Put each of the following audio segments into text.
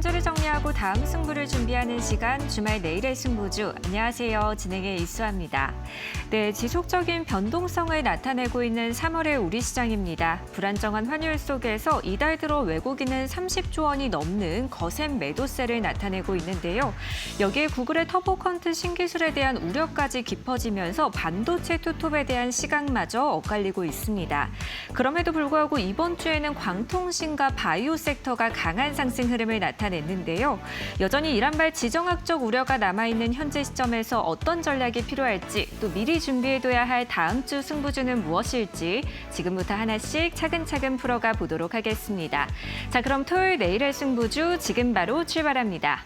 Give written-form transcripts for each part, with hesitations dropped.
주를 정리하고 다음 승부를 준비하는 시간 주말 내일의 승부주. 안녕하세요. 진행의 이수아입니다. 네, 지속적인 변동성을 나타내고 있는 3월의 우리 시장입니다. 불안정한 환율 속에서 이달 들어 외국인은 30조 원이 넘는 거센 매도세를 나타내고 있는데요. 여기에 구글의 터보컨트 신기술에 대한 우려까지 깊어지면서 반도체 투톱에 대한 시각마저 엇갈리고 있습니다. 그럼에도 불구하고 이번 주에는 광통신과 바이오 섹터가 강한 상승 흐름을 나타냈는데요. 여전히 이란발 지정학적 우려가 남아있는 현재 시점에서 어떤 전략이 필요할지, 또 미리 준비해둬야 할 다음 주 승부주는 무엇일지 지금부터 하나씩 차근차근 풀어가 보도록 하겠습니다. 자, 그럼 토요일 내일의 승부주 지금 바로 출발합니다.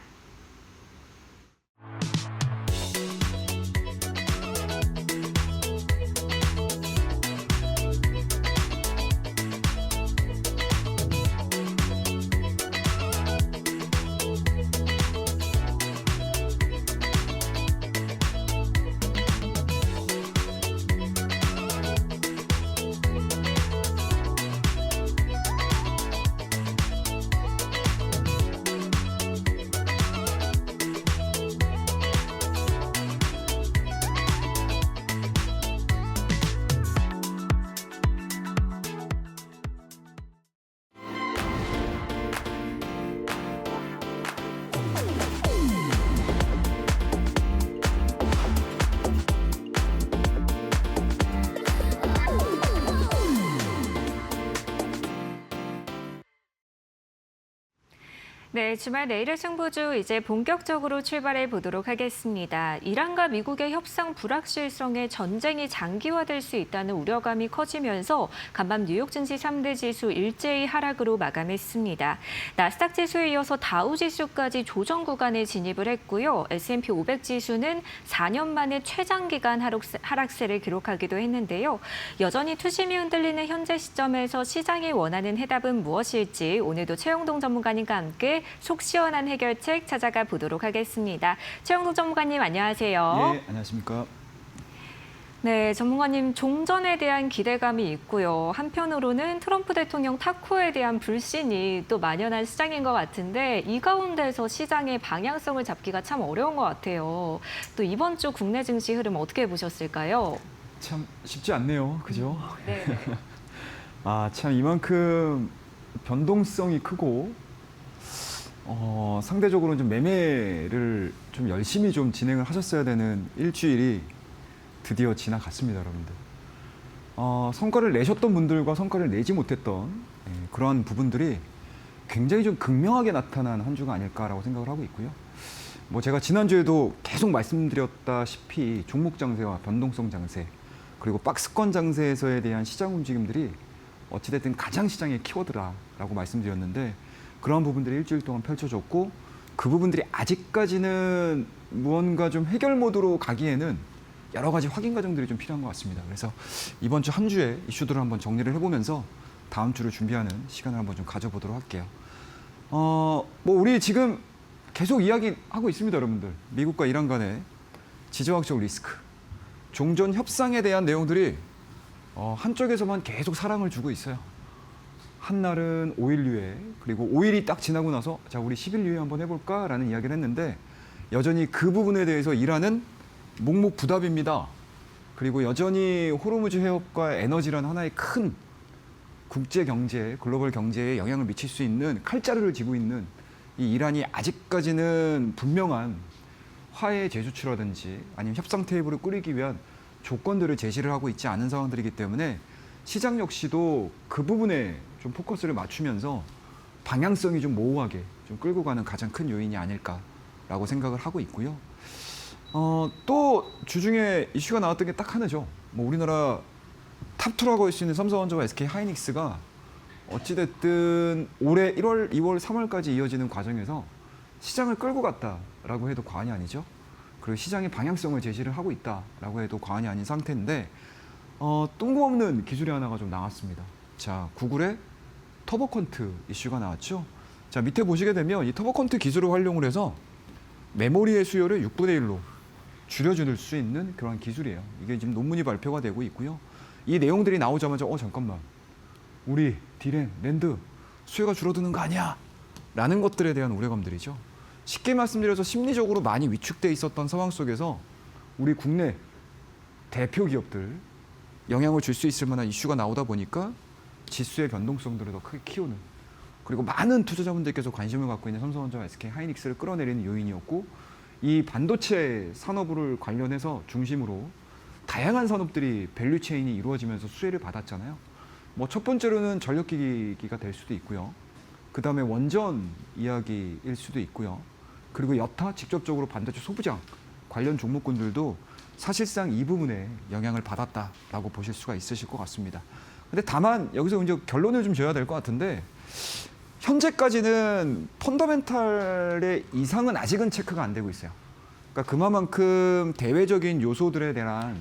네, 주말 내일의 승부주 이제 본격적으로 출발해 보도록 하겠습니다. 이란과 미국의 협상 불확실성에 전쟁이 장기화될 수 있다는 우려감이 커지면서 간밤 뉴욕 증시 3대 지수 일제히 하락으로 마감했습니다. 나스닥 지수에 이어서 다우 지수까지 조정 구간에 진입을 했고요. S&P 500 지수는 4년 만에 최장기간 하락세를 기록하기도 했는데요. 여전히 투심이 흔들리는 현재 시점에서 시장이 원하는 해답은 무엇일지 오늘도 최영동 전문가님과 함께 속 시원한 해결책 찾아가 보도록 하겠습니다. 최영동 전문가님 안녕하세요. 예, 안녕하십니까. 네, 전문가님 종전에 대한 기대감이 있고요. 한편으로는 트럼프 대통령 타코에 대한 불신이 또 만연한 시장인 것 같은데 이 가운데서 시장의 방향성을 잡기가 참 어려운 것 같아요. 또 이번 주 국내 증시 흐름 어떻게 보셨을까요? 참 쉽지 않네요, 그죠? 네. 참 이만큼 변동성이 크고 상대적으로 좀 매매를 좀 열심히 좀 진행을 하셨어야 되는 일주일이 드디어 지나갔습니다, 여러분들. 성과를 내셨던 분들과 성과를 내지 못했던 그러한 부분들이 굉장히 좀 극명하게 나타난 한 주가 아닐까라고 생각을 하고 있고요. 뭐 제가 지난주에도 계속 말씀드렸다시피 종목 장세와 변동성 장세, 그리고 박스권 장세에서에 대한 시장 움직임들이 어찌됐든 가장 시장의 키워드라고 말씀드렸는데 그런 부분들이 일주일 동안 펼쳐졌고 그 부분들이 아직까지는 무언가 좀 해결 모드로 가기에는 여러 가지 확인 과정들이 좀 필요한 것 같습니다. 그래서 이번 주 한 주의 이슈들을 한번 정리를 해보면서 다음 주를 준비하는 시간을 한번 좀 가져보도록 할게요. 뭐 우리 지금 계속 이야기하고 있습니다, 여러분들. 미국과 이란 간의 지정학적 리스크, 종전 협상에 대한 내용들이 한쪽에서만 계속 사랑을 주고 있어요. 한날은 5일류에 그리고 5일이 딱 지나고 나서 자 우리 10일류에 한번 해볼까라는 이야기를 했는데 여전히 그 부분에 대해서 이란은 묵묵부답입니다. 그리고 여전히 호르무즈 해협과 에너지라는 하나의 큰 국제 경제, 글로벌 경제에 영향을 미칠 수 있는 칼자루를 쥐고 있는 이 이란이 아직까지는 분명한 화해 재조치라든지 아니면 협상 테이블을 꾸리기 위한 조건들을 제시를 하고 있지 않은 상황들이기 때문에 시장 역시도 그 부분에 좀 포커스를 맞추면서 방향성이 좀 모호하게 좀 끌고 가는 가장 큰 요인이 아닐까라고 생각을 하고 있고요. 또 주중에 이슈가 나왔던 게 딱 하나죠. 뭐 우리나라 탑2라고 할 수 있는 삼성전자와 SK하이닉스가 어찌됐든 올해 1월, 2월, 3월까지 이어지는 과정에서 시장을 끌고 갔다라고 해도 과언이 아니죠. 그리고 시장의 방향성을 제시를 하고 있다라고 해도 과언이 아닌 상태인데 뜬금없는 기술이 하나가 좀 나왔습니다. 자, 구글의 터보컨트 이슈가 나왔죠. 자, 밑에 보시게 되면 이 터보컨트 기술을 활용을 해서 메모리의 수요를 6분의 1로 줄여줄 수 있는 그런 기술이에요. 이게 지금 논문이 발표가 되고 있고요. 이 내용들이 나오자마자 잠깐만. 우리 디램, 랜드 수요가 줄어드는 거 아니야? 라는 것들에 대한 우려감들이죠. 쉽게 말씀드려서 심리적으로 많이 위축돼 있었던 상황 속에서 우리 국내 대표 기업들 영향을 줄 수 있을 만한 이슈가 나오다 보니까 지수의 변동성들을 더 크게 키우는, 그리고 많은 투자자분들께서 관심을 갖고 있는 삼성전자와 SK 하이닉스를 끌어내리는 요인이었고, 이 반도체 산업을 관련해서 중심으로 다양한 산업들이 밸류 체인이 이루어지면서 수혜를 받았잖아요. 뭐 첫 번째로는 전력기기가 될 수도 있고요. 그 다음에 원전 이야기일 수도 있고요. 그리고 여타 직접적으로 반도체 소부장 관련 종목군들도 사실상 이 부분에 영향을 받았다라고 보실 수가 있으실 것 같습니다. 근데 다만 여기서 이제 결론을 좀 줘야 될 것 같은데, 현재까지는 펀더멘탈의 이상은 아직은 체크가 안 되고 있어요. 그러니까 그만큼 대외적인 요소들에 대한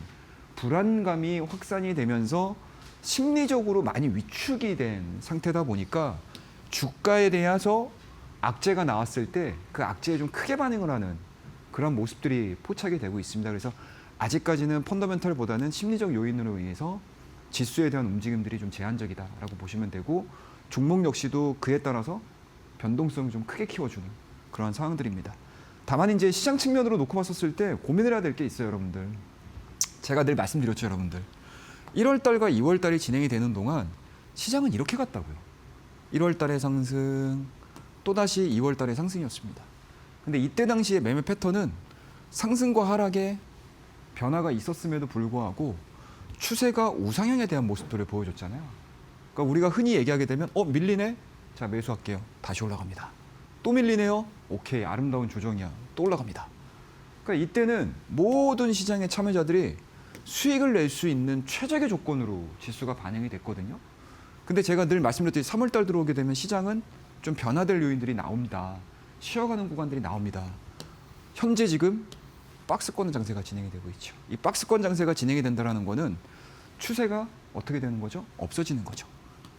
불안감이 확산이 되면서 심리적으로 많이 위축이 된 상태다 보니까 주가에 대해서 악재가 나왔을 때 그 악재에 좀 크게 반응을 하는 그런 모습들이 포착이 되고 있습니다. 그래서 아직까지는 펀더멘털보다는 심리적 요인으로 인해서 지수에 대한 움직임들이 좀 제한적이다라고 보시면 되고, 종목 역시도 그에 따라서 변동성을 좀 크게 키워주는 그런 상황들입니다. 다만 이제 시장 측면으로 놓고 봤었을 때 고민을 해야 될 게 있어요, 여러분들. 제가 늘 말씀드렸죠, 여러분들. 1월 달과 2월 달이 진행이 되는 동안 시장은 이렇게 갔다고요. 1월 달에 상승, 또다시 2월 달에 상승이었습니다. 근데 이때 당시의 매매 패턴은 상승과 하락에 변화가 있었음에도 불구하고 추세가 우상향에 대한 모습들을 보여줬잖아요. 그러니까 우리가 흔히 얘기하게 되면 밀리네? 자, 매수할게요. 다시 올라갑니다. 또 밀리네요? 오케이, 아름다운 조정이야. 또 올라갑니다. 그러니까 이때는 모든 시장의 참여자들이 수익을 낼 수 있는 최적의 조건으로 지수가 반영이 됐거든요. 근데 제가 늘 말씀드렸듯이 3월 달 들어오게 되면 시장은 좀 변화될 요인들이 나옵니다. 쉬어가는 구간들이 나옵니다. 현재 지금 박스권 장세가 진행이 되고 있죠. 이 박스권 장세가 진행이 된다는 거는 추세가 어떻게 되는 거죠? 없어지는 거죠.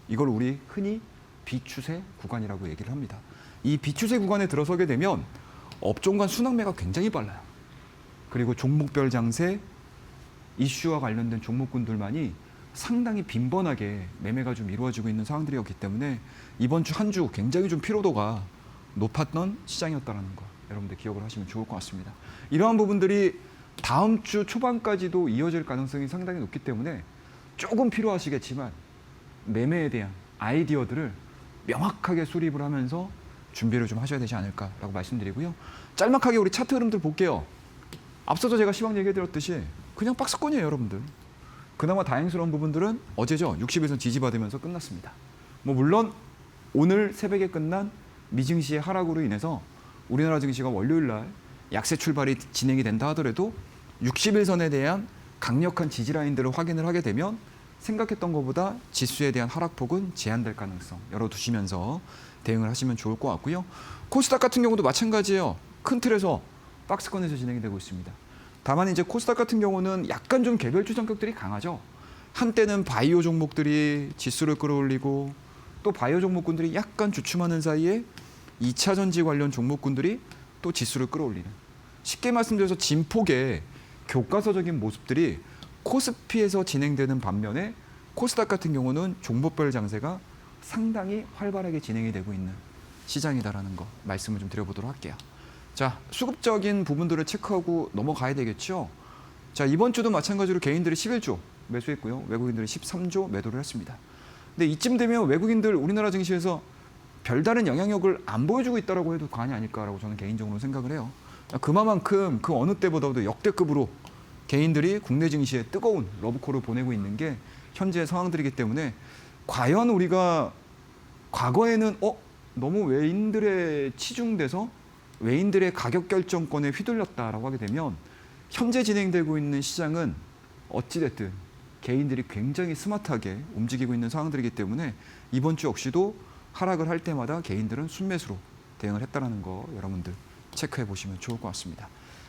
이걸 우리 흔히 비추세 구간이라고 얘기를 합니다. 이 비추세 구간에 들어서게 되면 업종 간 순항매가 굉장히 빨라요. 그리고 종목별 장세, 이슈와 관련된 종목군들만이 상당히 빈번하게 매매가 좀 이루어지고 있는 상황들이었기 때문에 이번 주 한 주 굉장히 좀 피로도가 높았던 시장이었다는 거 여러분들 기억을 하시면 좋을 것 같습니다. 이러한 부분들이 다음 주 초반까지도 이어질 가능성이 상당히 높기 때문에 조금 필요하시겠지만 매매에 대한 아이디어들을 명확하게 수립을 하면서 준비를 좀 하셔야 되지 않을까라고 말씀드리고요. 짤막하게 우리 차트 흐름들 볼게요. 앞서서 제가 시황 얘기해드렸듯이 그냥 박스권이에요, 여러분들. 그나마 다행스러운 부분들은 어제죠. 60에서 지지받으면서 끝났습니다. 뭐 물론 오늘 새벽에 끝난 미증시의 하락으로 인해서 우리나라 증시가 월요일 날 약세 출발이 진행이 된다 하더라도 60일선에 대한 강력한 지지 라인들을 확인을 하게 되면 생각했던 것보다 지수에 대한 하락폭은 제한될 가능성 열어두시면서 대응을 하시면 좋을 것 같고요. 코스닥 같은 경우도 마찬가지예요. 큰 틀에서 박스권에서 진행이 되고 있습니다. 다만 이제 코스닥 같은 경우는 약간 좀 개별주 성격들이 강하죠. 한때는 바이오 종목들이 지수를 끌어올리고 또 바이오 종목군들이 약간 주춤하는 사이에 2차 전지 관련 종목군들이 또 지수를 끌어올리는, 쉽게 말씀드려서 진폭의 교과서적인 모습들이 코스피에서 진행되는 반면에 코스닥 같은 경우는 종목별 장세가 상당히 활발하게 진행이 되고 있는 시장이다라는 거 말씀을 좀 드려보도록 할게요. 자, 수급적인 부분들을 체크하고 넘어가야 되겠죠. 자, 이번 주도 마찬가지로 개인들이 11조 매수했고요. 외국인들이 13조 매도를 했습니다. 근데 이쯤 되면 외국인들 우리나라 증시에서 별다른 영향력을 안 보여주고 있다고 해도 과언이 아닐까라고 저는 개인적으로 생각을 해요. 그만큼 그 어느 때보다도 역대급으로 개인들이 국내 증시에 뜨거운 러브콜을 보내고 있는 게 현재의 상황들이기 때문에 과연 우리가 과거에는 너무 외인들에 치중돼서 외인들의 가격 결정권에 휘둘렸다라고 하게 되면 현재 진행되고 있는 시장은 어찌됐든 개인들이 굉장히 스마트하게 움직이고 있는 상황들이기 때문에 이번 주 역시도 하락을 할 때마다 개인들은 순매수로 대응을 했다는 거 여러분들 체크해 보시면 좋을 것 같습니다.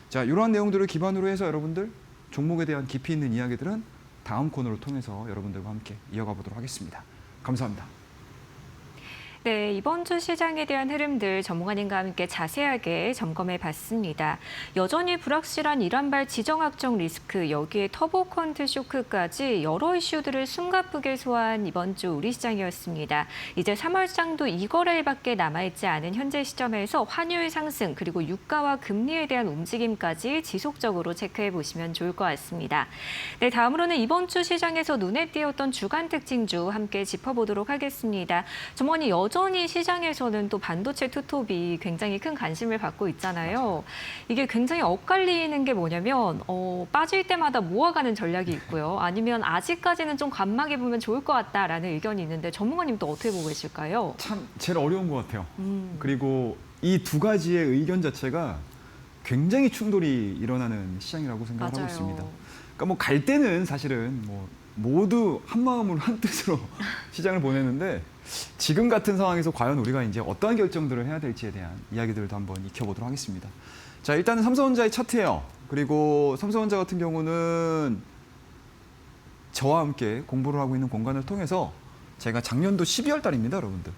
자, 이러한 내용들을 기반으로 해서 여러분들 종목에 대한 깊이 있는 이야기들은 다음 코너를 통해서 여러분들과 함께 이어가 보도록 하겠습니다. 감사합니다. 네, 이번 주 시장에 대한 흐름들 전문가님과 함께 자세하게 점검해 봤습니다. 여전히 불확실한 이란발 지정학적 리스크, 여기에 터보컨트 쇼크까지 여러 이슈들을 숨가쁘게 소화한 이번 주 우리 시장이었습니다. 이제 3월장도 2거래일밖에 남아있지 않은 현재 시점에서 환율 상승, 그리고 유가와 금리에 대한 움직임까지 지속적으로 체크해 보시면 좋을 것 같습니다. 네, 다음으로는 이번 주 시장에서 눈에 띄었던 주간 특징주 함께 짚어보도록 하겠습니다. 전문가님, 여전히 시장에서는 또 반도체 투톱이 굉장히 큰 관심을 받고 있잖아요. 이게 굉장히 엇갈리는 게 뭐냐면 빠질 때마다 모아가는 전략이 있고요. 아니면 아직까지는 좀 관망해 보면 좋을 것 같다라는 의견이 있는데 전문가님 또 어떻게 보고 계실까요? 참 제일 어려운 것 같아요. 그리고 이 두 가지의 의견 자체가 굉장히 충돌이 일어나는 시장이라고 생각을 하고 맞아요. 있습니다. 그러니까 뭐 갈 때는 사실은 뭐 모두 한 마음으로 한 뜻으로 시장을 보내는데 지금 같은 상황에서 과연 우리가 이제 어떠한 결정들을 해야 될지에 대한 이야기들도 한번 익혀보도록 하겠습니다. 자, 일단은 삼성전자의 차트예요. 그리고 삼성전자 같은 경우는 저와 함께 공부를 하고 있는 공간을 통해서 제가 작년도 12월 달입니다, 여러분들.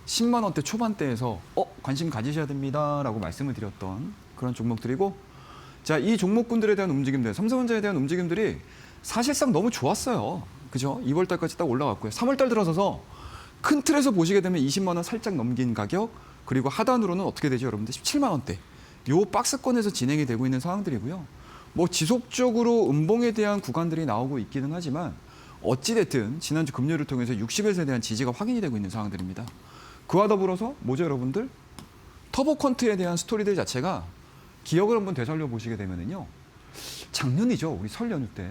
10만 원대 초반대에서 관심 가지셔야 됩니다라고 말씀을 드렸던 그런 종목들이고, 자, 이 종목군들에 대한 움직임들, 삼성전자에 대한 움직임들이 사실상 너무 좋았어요. 그죠? 2월 달까지 딱 올라갔고요. 3월 달 들어서서 큰 틀에서 보시게 되면 20만 원 살짝 넘긴 가격, 그리고 하단으로는 어떻게 되죠, 여러분들? 17만 원대. 요 박스권에서 진행이 되고 있는 상황들이고요. 뭐 지속적으로 음봉에 대한 구간들이 나오고 있기는 하지만 어찌됐든 지난주 금요일을 통해서 60에서에 대한 지지가 확인이 되고 있는 상황들입니다. 그와 더불어서 뭐죠, 여러분들? 터보컨트에 대한 스토리들 자체가 기억을 한번 되살려 보시게 되면은요. 작년이죠, 우리 설 연휴 때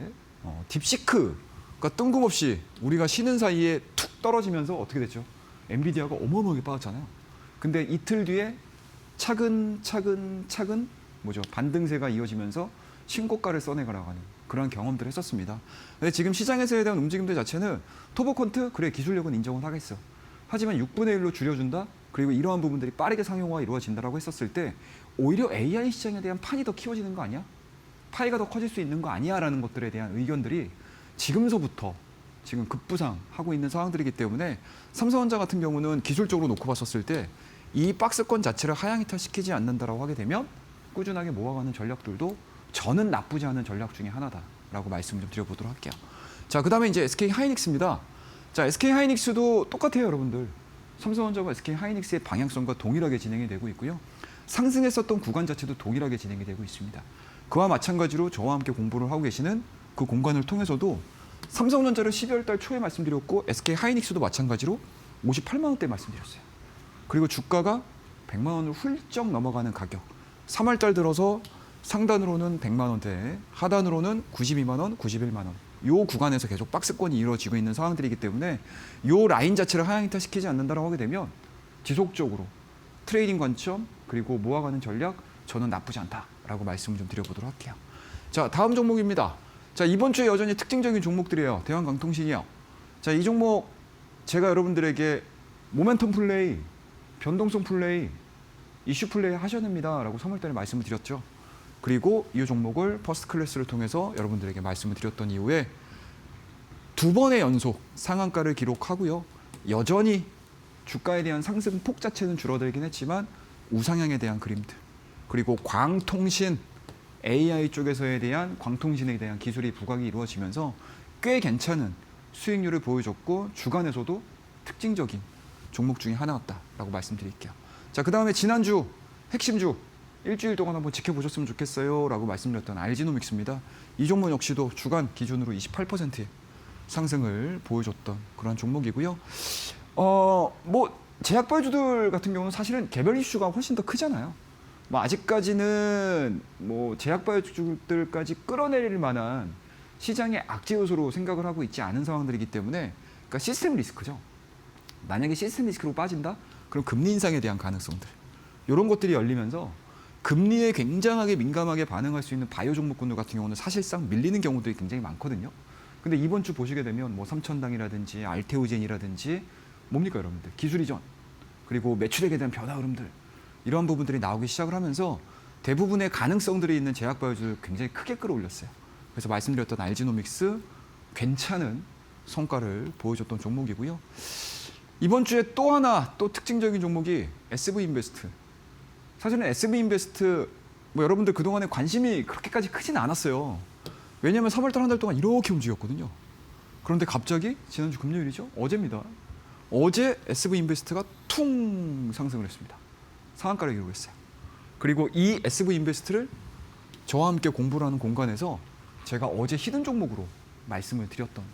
딥시크가 뜬금없이 우리가 쉬는 사이에 툭 떨어지면서 어떻게 됐죠? 엔비디아가 어마어마하게 빠졌잖아요. 근데 이틀 뒤에 차근차근 뭐죠? 반등세가 이어지면서 신고가를 써내가라가는 그런 경험들을 했었습니다. 근데 지금 시장에서에 대한 움직임들 자체는 터보컨트 그래 기술력은 인정은 하겠어. 하지만 6분의 1로 줄여준다. 그리고 이러한 부분들이 빠르게 상용화가 이루어진다라고 했었을 때 오히려 AI 시장에 대한 판이 더 키워지는 거 아니야? 파이가 더 커질 수 있는 거 아니야라는 것들에 대한 의견들이 지금서부터 지금 급부상하고 있는 상황들이기 때문에 삼성전자 같은 경우는 기술적으로 놓고 봤었을 때 이 박스권 자체를 하향이탈시키지 않는다라고 하게 되면 꾸준하게 모아가는 전략들도 저는 나쁘지 않은 전략 중에 하나다라고 말씀을 좀 드려보도록 할게요. 자, 그다음에 이제 SK 하이닉스입니다. 자, SK 하이닉스도 똑같아요, 여러분들. 삼성전자와 SK 하이닉스의 방향성과 동일하게 진행이 되고 있고요. 상승했었던 구간 자체도 동일하게 진행이 되고 있습니다. 그와 마찬가지로 저와 함께 공부를 하고 계시는 그 공간을 통해서도 삼성전자를 12월 달 초에 말씀드렸고 SK 하이닉스도 마찬가지로 58만 원대 말씀드렸어요. 그리고 주가가 100만 원을 훌쩍 넘어가는 가격. 3월 달 들어서 상단으로는 100만 원대, 하단으로는 92만 원, 91만 원. 요 구간에서 계속 박스권이 이루어지고 있는 상황들이기 때문에 요 라인 자체를 하향이탈시키지 않는다라고 하게 되면 지속적으로 트레이딩 관점 그리고 모아가는 전략 저는 나쁘지 않다라고 말씀을 좀 드려보도록 할게요. 자, 다음 종목입니다. 자, 이번 주에 여전히 특징적인 종목들이에요. 대한강통신이요. 자, 이 종목 제가 여러분들에게 모멘텀 플레이, 변동성 플레이, 이슈 플레이 하셔야 됩니다라고 3월 달에 말씀을 드렸죠. 그리고 이 종목을 퍼스트 클래스를 통해서 여러분들에게 말씀을 드렸던 이후에 두 번의 연속 상한가를 기록하고요. 여전히 주가에 대한 상승폭 자체는 줄어들긴 했지만 우상향에 대한 그림들, 그리고 광통신, AI 쪽에서에 대한 광통신에 대한 기술이 부각이 이루어지면서 꽤 괜찮은 수익률을 보여줬고 주간에서도 특징적인 종목 중에 하나였다라고 말씀드릴게요. 자, 그 다음에 지난주 핵심주 일주일 동안 한번 지켜보셨으면 좋겠어요 라고 말씀드렸던 알지노믹스입니다. 이 종목 역시도 주간 기준으로 28%의 상승을 보여줬던 그런 종목이고요. 뭐 제약바이오주들 같은 경우는 사실은 개별 이슈가 훨씬 더 크잖아요. 뭐 아직까지는 뭐 제약바이오주들까지 끌어내릴 만한 시장의 악재 요소로 생각을 하고 있지 않은 상황들이기 때문에 그러니까 시스템 리스크죠. 만약에 시스템 리스크로 빠진다? 그럼 금리 인상에 대한 가능성들. 이런 것들이 열리면서 금리에 굉장하게 민감하게 반응할 수 있는 바이오 종목군들 같은 경우는 사실상 밀리는 경우들이 굉장히 많거든요. 근데 이번 주 보시게 되면 뭐 삼천당이라든지 알테오젠이라든지 뭡니까 여러분들? 기술 이전, 그리고 매출액에 대한 변화 흐름들, 이러한 부분들이 나오기 시작을 하면서 대부분의 가능성들이 있는 제약바이오주를 굉장히 크게 끌어올렸어요. 그래서 말씀드렸던 알지노믹스 괜찮은 성과를 보여줬던 종목이고요. 이번 주에 또 하나 또 특징적인 종목이 SV 인베스트. 사실은 SV 인베스트 뭐 여러분들 그동안에 관심이 그렇게까지 크진 않았어요. 왜냐하면 3월달 한 달 동안 이렇게 움직였거든요. 그런데 갑자기 지난주 금요일이죠. 어제입니다. 어제 SV 인베스트가 퉁 상승을 했습니다. 상한가를 기록했어요. 그리고 이 SV 인베스트를 저와 함께 공부를 하는 공간에서 제가 어제 히든 종목으로 말씀을 드렸던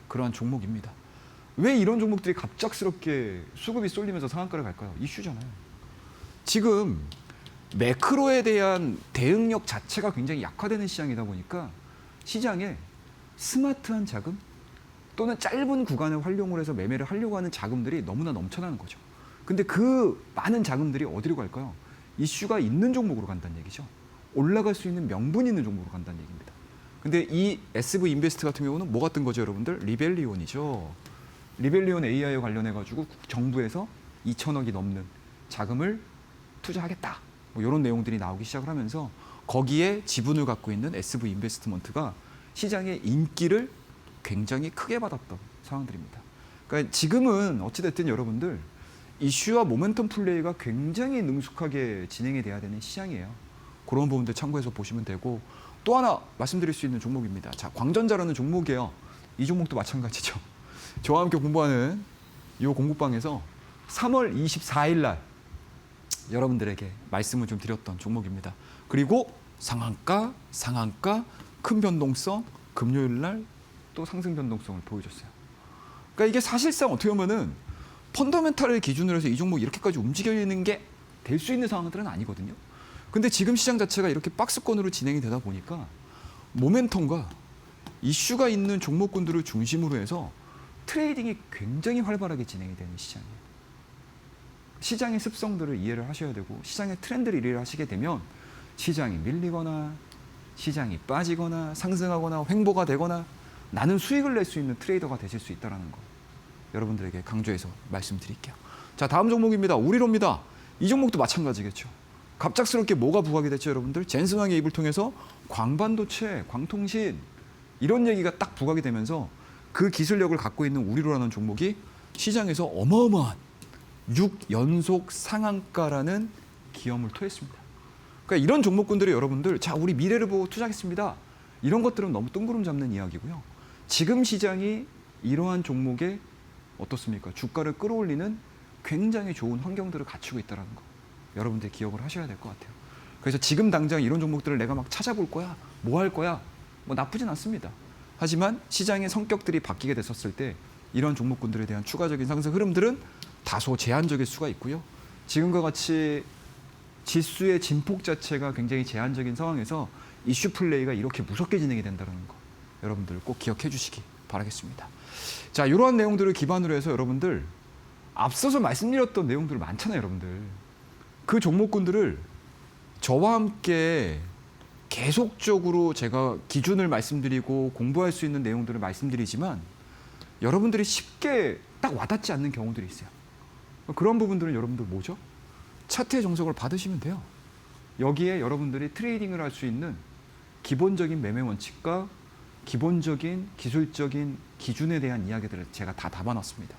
그러한 종목입니다. 왜 이런 종목들이 갑작스럽게 수급이 쏠리면서 상한가를 갈까요? 이슈잖아요. 지금 매크로에 대한 대응력 자체가 굉장히 약화되는 시장이다 보니까 시장에 스마트한 자금 또는 짧은 구간을 활용을 해서 매매를 하려고 하는 자금들이 너무나 넘쳐나는 거죠. 근데 그 많은 자금들이 어디로 갈까요? 이슈가 있는 종목으로 간다는 얘기죠. 올라갈 수 있는 명분 있는 종목으로 간다는 얘기입니다. 근데 이 SV 인베스트 같은 경우는 뭐 같은 거죠, 여러분들? 리벨리온이죠. 리벨리온 AI와 관련해가지고 정부에서 2천억이 넘는 자금을 투자하겠다. 뭐 이런 내용들이 나오기 시작을 하면서 거기에 지분을 갖고 있는 SV 인베스트먼트가 시장의 인기를 굉장히 크게 받았던 상황들입니다. 그러니까 지금은 어찌됐든 여러분들 이슈와 모멘텀 플레이가 굉장히 능숙하게 진행이 돼야 되는 시장이에요. 그런 부분들 참고해서 보시면 되고 또 하나 말씀드릴 수 있는 종목입니다. 자, 광전자라는 종목이에요. 이 종목도 마찬가지죠. 저와 함께 공부하는 이 공부방에서 3월 24일 날 여러분들에게 말씀을 좀 드렸던 종목입니다. 그리고 상한가, 큰 변동성, 금요일 날 또 상승 변동성을 보여줬어요. 그러니까 이게 사실상 어떻게 보면은 펀더멘탈을 기준으로 해서 이 종목이 이렇게까지 움직이는 게 될 수 있는 상황들은 아니거든요. 근데 지금 시장 자체가 이렇게 박스권으로 진행이 되다 보니까 모멘텀과 이슈가 있는 종목군들을 중심으로 해서 트레이딩이 굉장히 활발하게 진행이 되는 시장이에요. 시장의 습성들을 이해를 하셔야 되고 시장의 트렌드를 이해를 하시게 되면 시장이 밀리거나 시장이 빠지거나 상승하거나 횡보가 되거나 나는 수익을 낼 수 있는 트레이더가 되실 수 있다는 거 여러분들에게 강조해서 말씀드릴게요. 자, 다음 종목입니다. 우리로입니다. 이 종목도 마찬가지겠죠. 갑작스럽게 뭐가 부각이 됐죠, 여러분들? 젠슨왕의 입을 통해서 광반도체, 광통신 이런 얘기가 딱 부각이 되면서 그 기술력을 갖고 있는 우리로라는 종목이 시장에서 어마어마한 6연속 상한가라는 기염을 토했습니다. 그러니까 이런 종목군들이 여러분들 자 우리 미래를 보고 투자하겠습니다. 이런 것들은 너무 뜬구름 잡는 이야기고요. 지금 시장이 이러한 종목에 어떻습니까? 주가를 끌어올리는 굉장히 좋은 환경들을 갖추고 있다는 거 여러분들 기억을 하셔야 될 것 같아요. 그래서 지금 당장 이런 종목들을 내가 막 찾아볼 거야, 뭐 할 거야, 뭐 나쁘진 않습니다. 하지만 시장의 성격들이 바뀌게 됐었을 때 이런 종목군들에 대한 추가적인 상승 흐름들은 다소 제한적일 수가 있고요. 지금과 같이 지수의 진폭 자체가 굉장히 제한적인 상황에서 이슈 플레이가 이렇게 무섭게 진행이 된다는 거 여러분들 꼭 기억해 주시기 바라겠습니다. 자, 이러한 내용들을 기반으로 해서 여러분들 앞서서 말씀드렸던 내용들 많잖아요, 여러분들. 그 종목군들을 저와 함께 계속적으로 제가 기준을 말씀드리고 공부할 수 있는 내용들을 말씀드리지만 여러분들이 쉽게 딱 와닿지 않는 경우들이 있어요. 그런 부분들은 여러분들 뭐죠? 차트의 정석을 받으시면 돼요. 여기에 여러분들이 트레이딩을 할 수 있는 기본적인 매매 원칙과 기본적인 기술적인 기준에 대한 이야기들을 제가 다 담아놨습니다.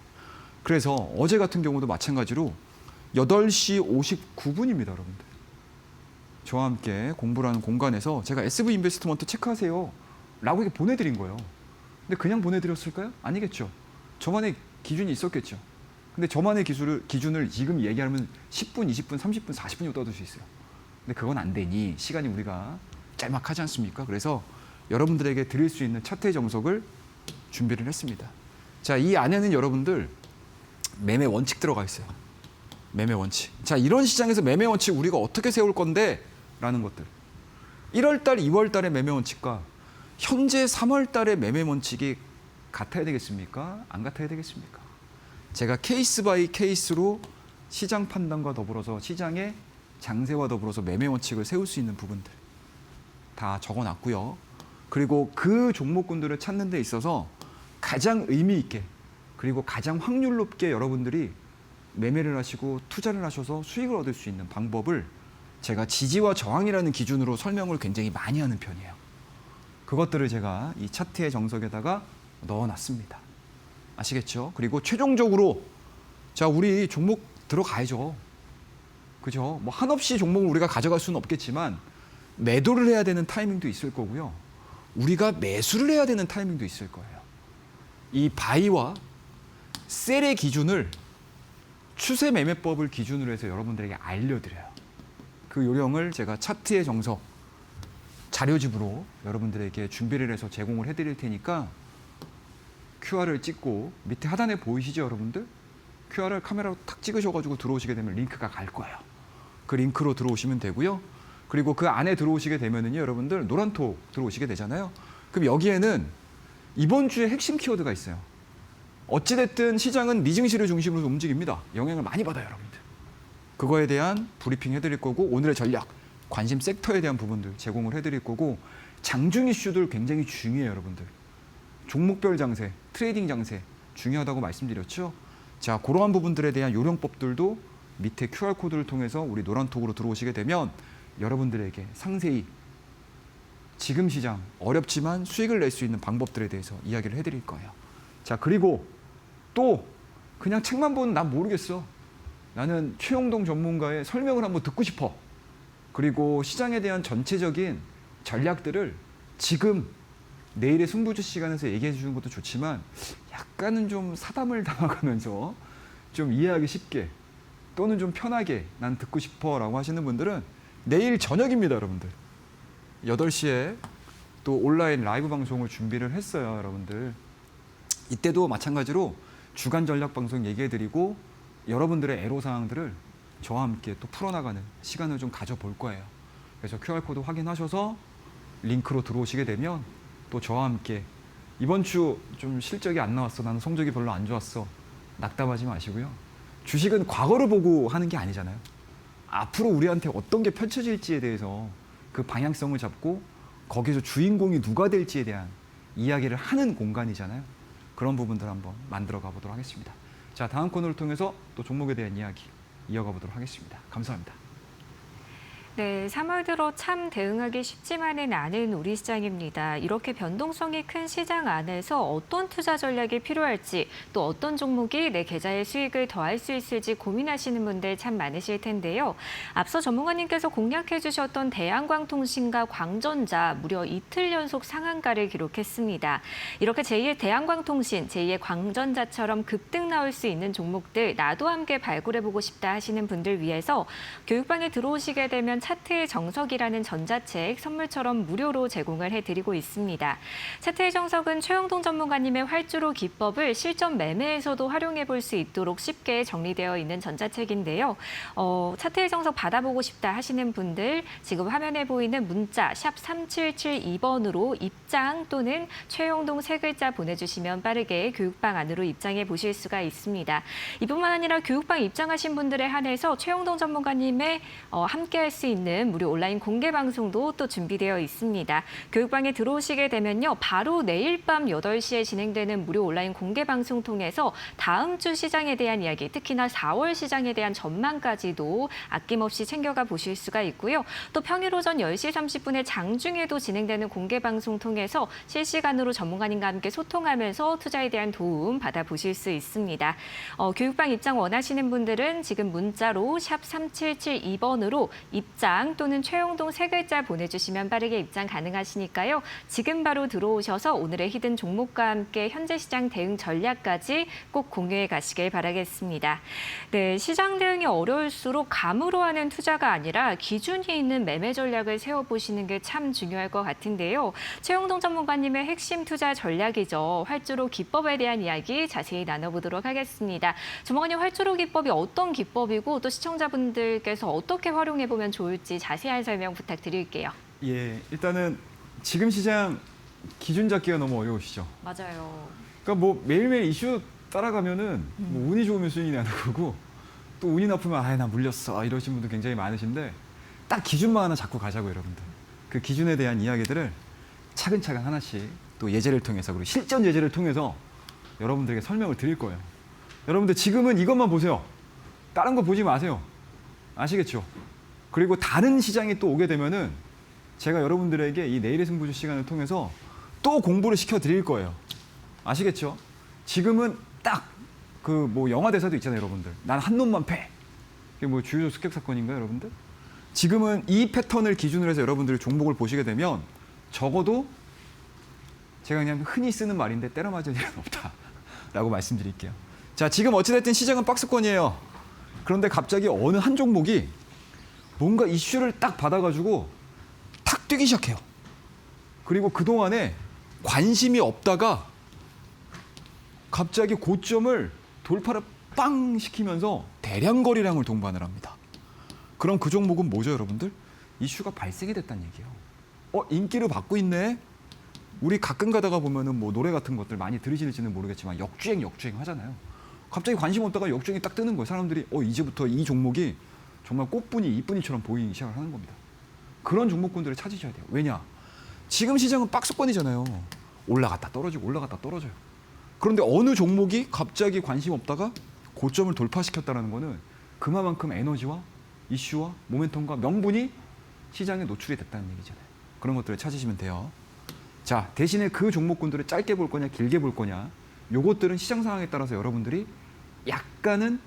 그래서 어제 같은 경우도 마찬가지로 8시 59분입니다, 여러분들. 저와 함께 공부를 하는 공간에서 제가 SV 인베스트먼트 체크하세요 라고 이렇게 보내드린 거예요. 근데 그냥 보내드렸을까요? 아니겠죠. 저만의 기준이 있었겠죠. 근데 저만의 기준을 지금 얘기하면 10분, 20분, 30분, 40분이 떠들 수 있어요. 근데 그건 안 되니 시간이 우리가 짤막하지 않습니까? 그래서 여러분들에게 드릴 수 있는 차트의 정석을 준비를 했습니다. 자, 이 안에는 여러분들 매매 원칙 들어가 있어요. 매매 원칙. 자, 이런 시장에서 매매 원칙 우리가 어떻게 세울 건데? 라는 것들. 1월 달, 2월 달의 매매 원칙과 현재 3월 달의 매매 원칙이 같아야 되겠습니까? 안 같아야 되겠습니까? 제가 케이스 바이 케이스로 시장 판단과 더불어서 시장의 장세와 더불어서 매매 원칙을 세울 수 있는 부분들 다 적어놨고요. 그리고 그 종목군들을 찾는 데 있어서 가장 의미 있게 그리고 가장 확률 높게 여러분들이 매매를 하시고 투자를 하셔서 수익을 얻을 수 있는 방법을 제가 지지와 저항이라는 기준으로 설명을 굉장히 많이 하는 편이에요. 그것들을 제가 이 차트의 정석에다가 넣어놨습니다. 아시겠죠? 그리고 최종적으로 자, 우리 종목 들어가야죠. 그죠? 뭐 한없이 종목을 우리가 가져갈 수는 없겠지만 매도를 해야 되는 타이밍도 있을 거고요. 우리가 매수를 해야 되는 타이밍도 있을 거예요. 이 바이와 셀의 기준을 추세 매매법을 기준으로 해서 여러분들에게 알려드려요. 그 요령을 제가 차트의 정석 자료집으로 여러분들에게 준비를 해서 제공을 해드릴 테니까 QR을 찍고 밑에 하단에 보이시죠, 여러분들? QR을 카메라로 탁 찍으셔가지고 들어오시게 되면 링크가 갈 거예요. 그 링크로 들어오시면 되고요. 그리고 그 안에 들어오시게 되면은요, 여러분들 노란톡 들어오시게 되잖아요. 그럼 여기에는 이번 주에 핵심 키워드가 있어요. 어찌됐든 시장은 미증시를 중심으로 움직입니다. 영향을 많이 받아요, 여러분들. 그거에 대한 브리핑 해드릴 거고, 오늘의 전략, 관심 섹터에 대한 부분들 제공을 해드릴 거고, 장중 이슈들 굉장히 중요해요, 여러분들. 종목별 장세, 트레이딩 장세 중요하다고 말씀드렸죠. 자, 그러한 부분들에 대한 요령법들도 밑에 QR코드를 통해서 우리 노란톡으로 들어오시게 되면 여러분들에게 상세히 지금 시장 어렵지만 수익을 낼 수 있는 방법들에 대해서 이야기를 해드릴 거예요. 자, 그리고 또 그냥 책만 보는 난 모르겠어. 나는 최영동 전문가의 설명을 한번 듣고 싶어. 그리고 시장에 대한 전체적인 전략들을 지금 내일의 승부주 시간에서 얘기해 주는 것도 좋지만 약간은 좀 사담을 담아가면서 좀 이해하기 쉽게 또는 좀 편하게 난 듣고 싶어 라고 하시는 분들은 내일 저녁입니다, 여러분들. 8시에 또 온라인 라이브 방송을 준비를 했어요, 여러분들. 이때도 마찬가지로 주간 전략 방송 얘기해 드리고 여러분들의 애로사항들을 저와 함께 또 풀어나가는 시간을 좀 가져볼 거예요. 그래서 QR코드 확인하셔서 링크로 들어오시게 되면 또 저와 함께 이번 주 좀 실적이 안 나왔어. 나는 성적이 별로 안 좋았어. 낙담하지 마시고요. 주식은 과거를 보고 하는 게 아니잖아요. 앞으로 우리한테 어떤 게 펼쳐질지에 대해서 그 방향성을 잡고 거기서 주인공이 누가 될지에 대한 이야기를 하는 공간이잖아요. 그런 부분들 한번 만들어 가보도록 하겠습니다. 자, 다음 코너를 통해서 또 종목에 대한 이야기 이어가 보도록 하겠습니다. 감사합니다. 네, 3월 들어 참 대응하기 쉽지만은 않은 우리 시장입니다. 이렇게 변동성이 큰 시장 안에서 어떤 투자 전략이 필요할지 또 어떤 종목이 내 계좌에 수익을 더할 수 있을지 고민하시는 분들 참 많으실 텐데요. 앞서 전문가님께서 공략해 주셨던 대한광통신과 광전자 무려 이틀 연속 상한가를 기록했습니다. 이렇게 제2의 대한광통신, 제2의 광전자처럼 급등 나올 수 있는 종목들 나도 함께 발굴해보고 싶다 하시는 분들 위해서 교육방에 들어오시게 되면 차트의 정석이라는 전자책 선물처럼 무료로 제공을 해드리고 있습니다. 차트의 정석은 최영동 전문가님의 활주로 기법을 실전 매매에서도 활용해 볼 수 있도록 쉽게 정리되어 있는 전자책인데요. 차트의 정석 받아보고 싶다 하시는 분들 지금 화면에 보이는 문자 샵 3772번으로 입장 또는 최영동 세 글자 보내주시면 빠르게 교육방 안으로 입장해 보실 수가 있습니다. 이뿐만 아니라 교육방 입장하신 분들에 한해서 최영동 전문가님의 함께할 수 있는 무료 온라인 공개 방송도 또 준비되어 있습니다. 교육방에 들어오시게 되면요. 바로 내일 밤 8시에 진행되는 무료 온라인 공개 방송 통해서 다음 주 시장에 대한 이야기, 특히나 4월 시장에 대한 전망까지도 아낌없이 챙겨가 보실 수가 있고요. 또 평일 오전 10시 30분에 장중에도 진행되는 공개 방송 통해서 실시간으로 전문가님과 함께 소통하면서 투자에 대한 도움 받아보실 수 있습니다. 교육방 입장 원하시는 분들은 지금 문자로 샵 3772번으로 입장 또는 최영동 세 글자 보내주시면 빠르게 입장 가능하시니까요. 지금 바로 들어오셔서 오늘의 히든 종목과 함께 현재 시장 대응 전략까지 꼭 공유해 가시길 바라겠습니다. 네, 시장 대응이 어려울수록 감으로 하는 투자가 아니라 기준이 있는 매매 전략을 세워보시는 게 참 중요할 것 같은데요. 최영동 전문가님의 핵심 투자 전략이죠. 활주로 기법에 대한 이야기 자세히 나눠보도록 하겠습니다. 전문가님, 활주로 기법이 어떤 기법이고 또 시청자분들께서 어떻게 활용해 보면 좋을지 자세한 설명 부탁드릴게요. 예, 일단은 지금 시장 기준 잡기가 너무 어려우시죠. 맞아요. 그러니까 뭐 매일매일 이슈 따라가면은 뭐 운이 좋으면 수익이 나는 거고 또 운이 나쁘면 나 물렸어 이러신 분들 굉장히 많으신데 딱 기준만 하나 잡고 가자고 여러분들. 그 기준에 대한 이야기들을 차근차근 하나씩 또 예제를 통해서 그리고 실전 예제를 통해서 여러분들에게 설명을 드릴 거예요. 여러분들 지금은 이것만 보세요. 다른 거 보지 마세요. 아시겠죠? 그리고 다른 시장이 또 오게 되면은 제가 여러분들에게 이 내일의 승부주 시간을 통해서 또 공부를 시켜 드릴 거예요. 아시겠죠? 지금은 딱 그 뭐 영화 대사도 있잖아요, 여러분들. 난 한 놈만 패. 이게 뭐 주요 습격 사건인가요, 여러분들? 지금은 이 패턴을 기준으로 해서 여러분들이 종목을 보시게 되면 적어도 제가 그냥 흔히 쓰는 말인데 때려 맞을 일은 없다라고 말씀드릴게요. 자, 지금 어찌됐든 시장은 박스권이에요. 그런데 갑자기 어느 한 종목이 뭔가 이슈를 딱 받아가지고 탁 뛰기 시작해요. 그리고 그동안에 관심이 없다가 갑자기 고점을 돌파를 빵 시키면서 대량 거래량을 동반을 합니다. 그럼 그 종목은 뭐죠, 여러분들? 이슈가 발생이 됐다는 얘기예요. 인기를 받고 있네. 우리 가끔 가다가 보면은 뭐 노래 같은 것들 많이 들으실지는 모르겠지만 역주행 하잖아요. 갑자기 관심 없다가 역주행이 딱 뜨는 거예요. 사람들이 이제부터 이 종목이 정말 꽃분이 이쁜이처럼 보이기 시작을 하는 겁니다. 그런 종목군들을 찾으셔야 돼요. 왜냐? 지금 시장은 박스권이잖아요. 올라갔다 떨어지고 올라갔다 떨어져요. 그런데 어느 종목이 갑자기 관심 없다가 고점을 돌파시켰다는 거는 그만큼 에너지와 이슈와 모멘텀과 명분이 시장에 노출이 됐다는 얘기잖아요. 그런 것들을 찾으시면 돼요. 자, 대신에 그 종목군들을 짧게 볼 거냐 길게 볼 거냐, 요것들은 시장 상황에 따라서 여러분들이 약간은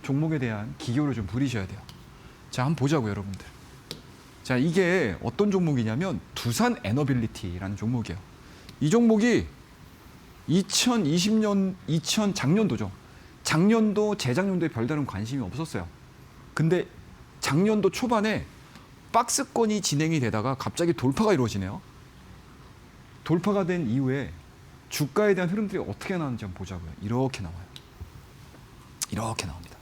종목에 대한 기교를 좀 부리셔야 돼요. 자, 한번 보자고요, 여러분들. 자, 이게 어떤 종목이냐면 두산 에너빌리티라는 종목이에요. 이 종목이 2020년, 작년도죠. 작년도, 재작년도에 별다른 관심이 없었어요. 근데 작년도 초반에 박스권이 진행이 되다가 갑자기 돌파가 이루어지네요. 돌파가 된 이후에 주가에 대한 흐름들이 어떻게 나오는지 한번 보자고요. 이렇게 나와요. 이렇게 나옵니다.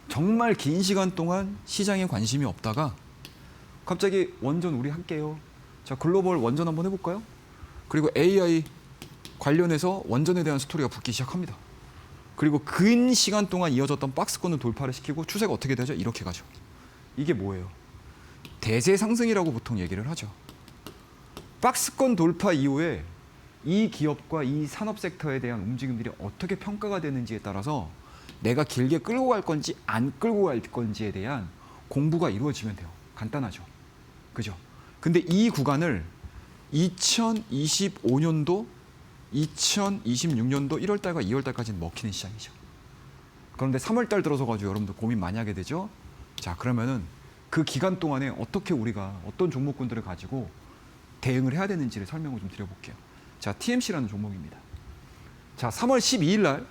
정말 긴 시간 동안 시장에 관심이 없다가 갑자기 원전 우리 할게요. 자, 글로벌 원전 한번 해볼까요? 그리고 AI 관련해서 원전에 대한 스토리가 붙기 시작합니다. 그리고 긴 시간 동안 이어졌던 박스권을 돌파를 시키고 추세가 어떻게 되죠? 이렇게 가죠. 이게 뭐예요? 대세 상승이라고 보통 얘기를 하죠. 박스권 돌파 이후에 이 기업과 이 산업 섹터에 대한 움직임들이 어떻게 평가가 되는지에 따라서 내가 길게 끌고 갈 건지 안 끌고 갈 건지에 대한 공부가 이루어지면 돼요. 간단하죠. 그죠? 근데 이 구간을 2025년도, 2026년도 1월달과 2월달까지는 먹히는 시장이죠. 그런데 3월달 들어서 가지고 여러분들 고민 많이 하게 되죠. 자, 그러면은 그 기간 동안에 어떻게 우리가 어떤 종목군들을 가지고 대응을 해야 되는지를 설명을 좀 드려볼게요. 자, TMC라는 종목입니다. 자, 3월 12일 날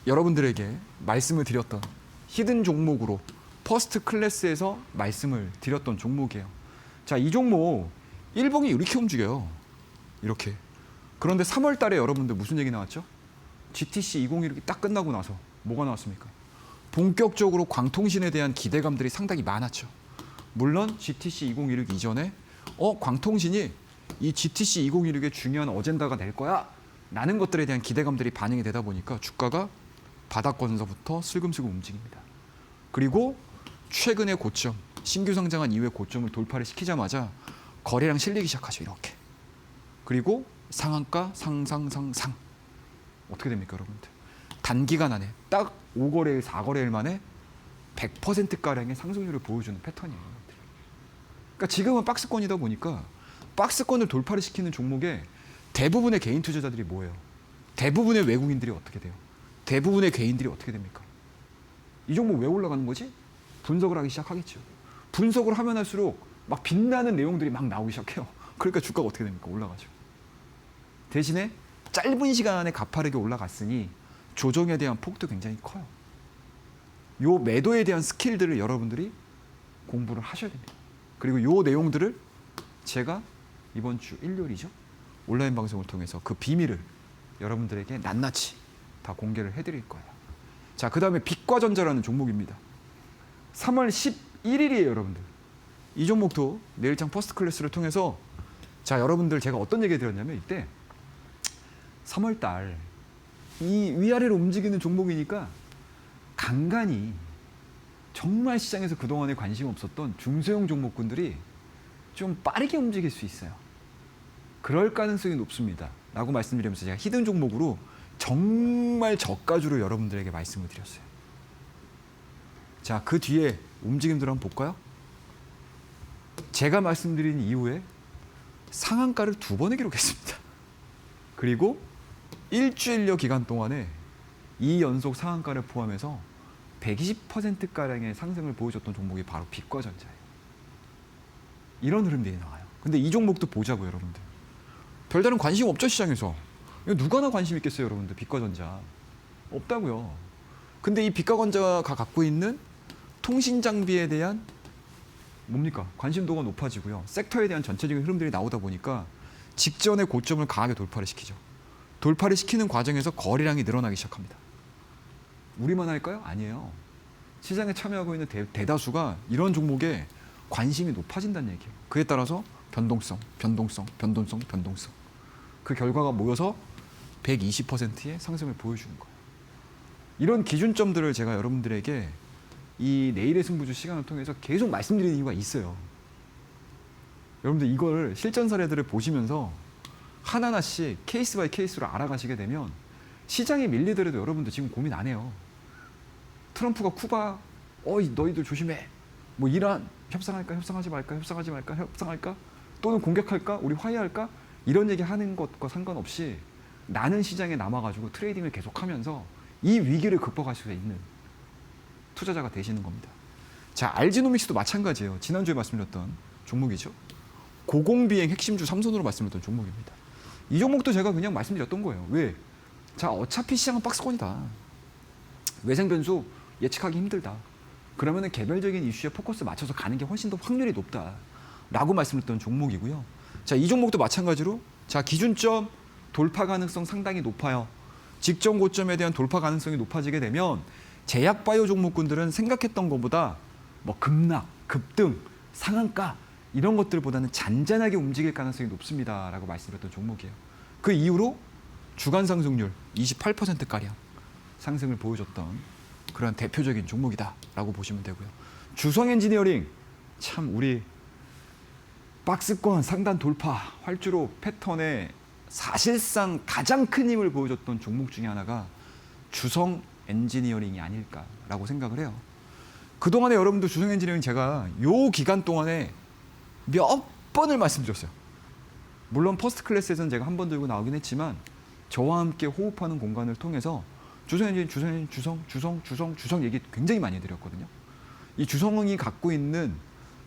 여러분들에게 말씀을 드렸던 히든 종목으로 퍼스트 클래스에서 말씀을 드렸던 종목이에요. 자, 이 종목 일봉이 이렇게 움직여요. 이렇게. 그런데 3월 달에 여러분들 무슨 얘기 나왔죠? GTC 2016이 딱 끝나고 나서 뭐가 나왔습니까? 본격적으로 광통신에 대한 기대감들이 상당히 많았죠. 물론 GTC 2016 이전에 광통신이 이 GTC 2016의 중요한 어젠다가 될 거야 라는 것들에 대한 기대감들이 반영이 되다 보니까 주가가 바닥권서부터 슬금슬금 움직입니다. 그리고 최근의 고점, 신규 상장한 이후에 고점을 돌파를 시키자마자 거래량 실리기 시작하죠. 이렇게. 그리고 상한가 상상. 어떻게 됩니까, 여러분들? 단기간 안에 딱 5거래일, 4거래일 만에 100%가량의 상승률을 보여주는 패턴이에요. 여러분들. 그러니까 지금은 박스권이다 보니까 박스권을 돌파를 시키는 종목에 대부분의 개인 투자자들이 뭐예요? 대부분의 외국인들이 어떻게 돼요? 대부분의 개인들이 어떻게 됩니까? 이 종목 왜 올라가는 거지? 분석을 하기 시작하겠죠. 분석을 하면 할수록 막 빛나는 내용들이 막 나오기 시작해요. 그러니까 주가가 어떻게 됩니까? 올라가죠. 대신에 짧은 시간 안에 가파르게 올라갔으니 조정에 대한 폭도 굉장히 커요. 요 매도에 대한 스킬들을 여러분들이 공부를 하셔야 됩니다. 그리고 요 내용들을 제가 이번 주 일요일이죠. 온라인 방송을 통해서 그 비밀을 여러분들에게 낱낱이 다 공개를 해드릴 거예요. 자, 그 다음에 빛과전자라는 종목입니다. 3월 11일이에요, 여러분들. 이 종목도 내일장 퍼스트 클래스를 통해서 자, 여러분들 제가 어떤 얘기 드렸냐면 이때 3월 달 이 위아래로 움직이는 종목이니까 간간히 정말 시장에서 그동안에 관심 없었던 중소형 종목군들이 좀 빠르게 움직일 수 있어요. 그럴 가능성이 높습니다. 라고 말씀드리면서 제가 히든 종목으로 정말 저가주로 여러분들에게 말씀을 드렸어요. 자, 그 뒤에 움직임들 한번 볼까요? 제가 말씀드린 이후에 상한가를 2번을 기록했습니다. 그리고 일주일여 기간 동안에 2연속 상한가를 포함해서 120%가량의 상승을 보여줬던 종목이 바로 빛과전자예요. 이런 흐름들이 나와요. 근데 이 종목도 보자고요, 여러분들. 별다른 관심 없죠, 시장에서. 이거 누가나 관심 있겠어요, 여러분들. 빛과전자. 없다고요. 근데 이 빛과전자가 갖고 있는 통신 장비에 대한 뭡니까? 관심도가 높아지고요. 섹터에 대한 전체적인 흐름들이 나오다 보니까 직전의 고점을 강하게 돌파를 시키죠. 돌파를 시키는 과정에서 거래량이 늘어나기 시작합니다. 우리만 할까요? 아니에요. 시장에 참여하고 있는 대다수가 이런 종목에 관심이 높아진다는 얘기예요. 그에 따라서 변동성. 그 결과가 모여서 120%의 상승을 보여주는 거예요. 이런 기준점들을 제가 여러분들에게 이 내일의 승부주 시간을 통해서 계속 말씀드리는 이유가 있어요. 여러분들 이걸 실전 사례들을 보시면서 하나하나씩 케이스 바이 케이스로 알아가시게 되면 시장이 밀리더라도 여러분들 지금 고민 안 해요. 트럼프가 쿠바, 어이 너희들 조심해. 뭐 이란 협상할까, 협상하지 말까, 또는 공격할까, 우리 화해할까, 이런 얘기 하는 것과 상관없이 나는 시장에 남아가지고 트레이딩을 계속하면서 이 위기를 극복할 수 있는 투자자가 되시는 겁니다. 자, 알지노믹스도 마찬가지예요. 지난주에 말씀드렸던 종목이죠. 고공비행 핵심주 3선으로 말씀드렸던 종목입니다. 이 종목도 제가 그냥 말씀드렸던 거예요. 왜? 자, 어차피 시장은 박스권이다. 외생 변수 예측하기 힘들다. 그러면은 개별적인 이슈에 포커스 맞춰서 가는 게 훨씬 더 확률이 높다라고 말씀드렸던 종목이고요. 자, 이 종목도 마찬가지로 자, 기준점 돌파 가능성 상당히 높아요. 직전 고점에 대한 돌파 가능성이 높아지게 되면 제약 바이오 종목군들은 생각했던 것보다 뭐 급락, 급등, 상한가 이런 것들보다는 잔잔하게 움직일 가능성이 높습니다라고 말씀드렸던 종목이에요. 그 이후로 주간 상승률 28%가량 상승을 보여줬던 그런 대표적인 종목이다라고 보시면 되고요. 주성 엔지니어링 참 우리 박스권 상단 돌파 활주로 패턴에 사실상 가장 큰 힘을 보여줬던 종목 중에 하나가 주성 엔지니어링이 아닐까라고 생각을 해요. 그동안에 여러분들 주성 엔지니어링 제가 요 기간 동안에 몇 번을 말씀드렸어요. 물론 퍼스트 클래스에서는 제가 한 번 들고 나오긴 했지만 저와 함께 호흡하는 공간을 통해서 주성 엔지니어링, 주성 얘기 굉장히 많이 해드렸거든요. 이 주성이 갖고 있는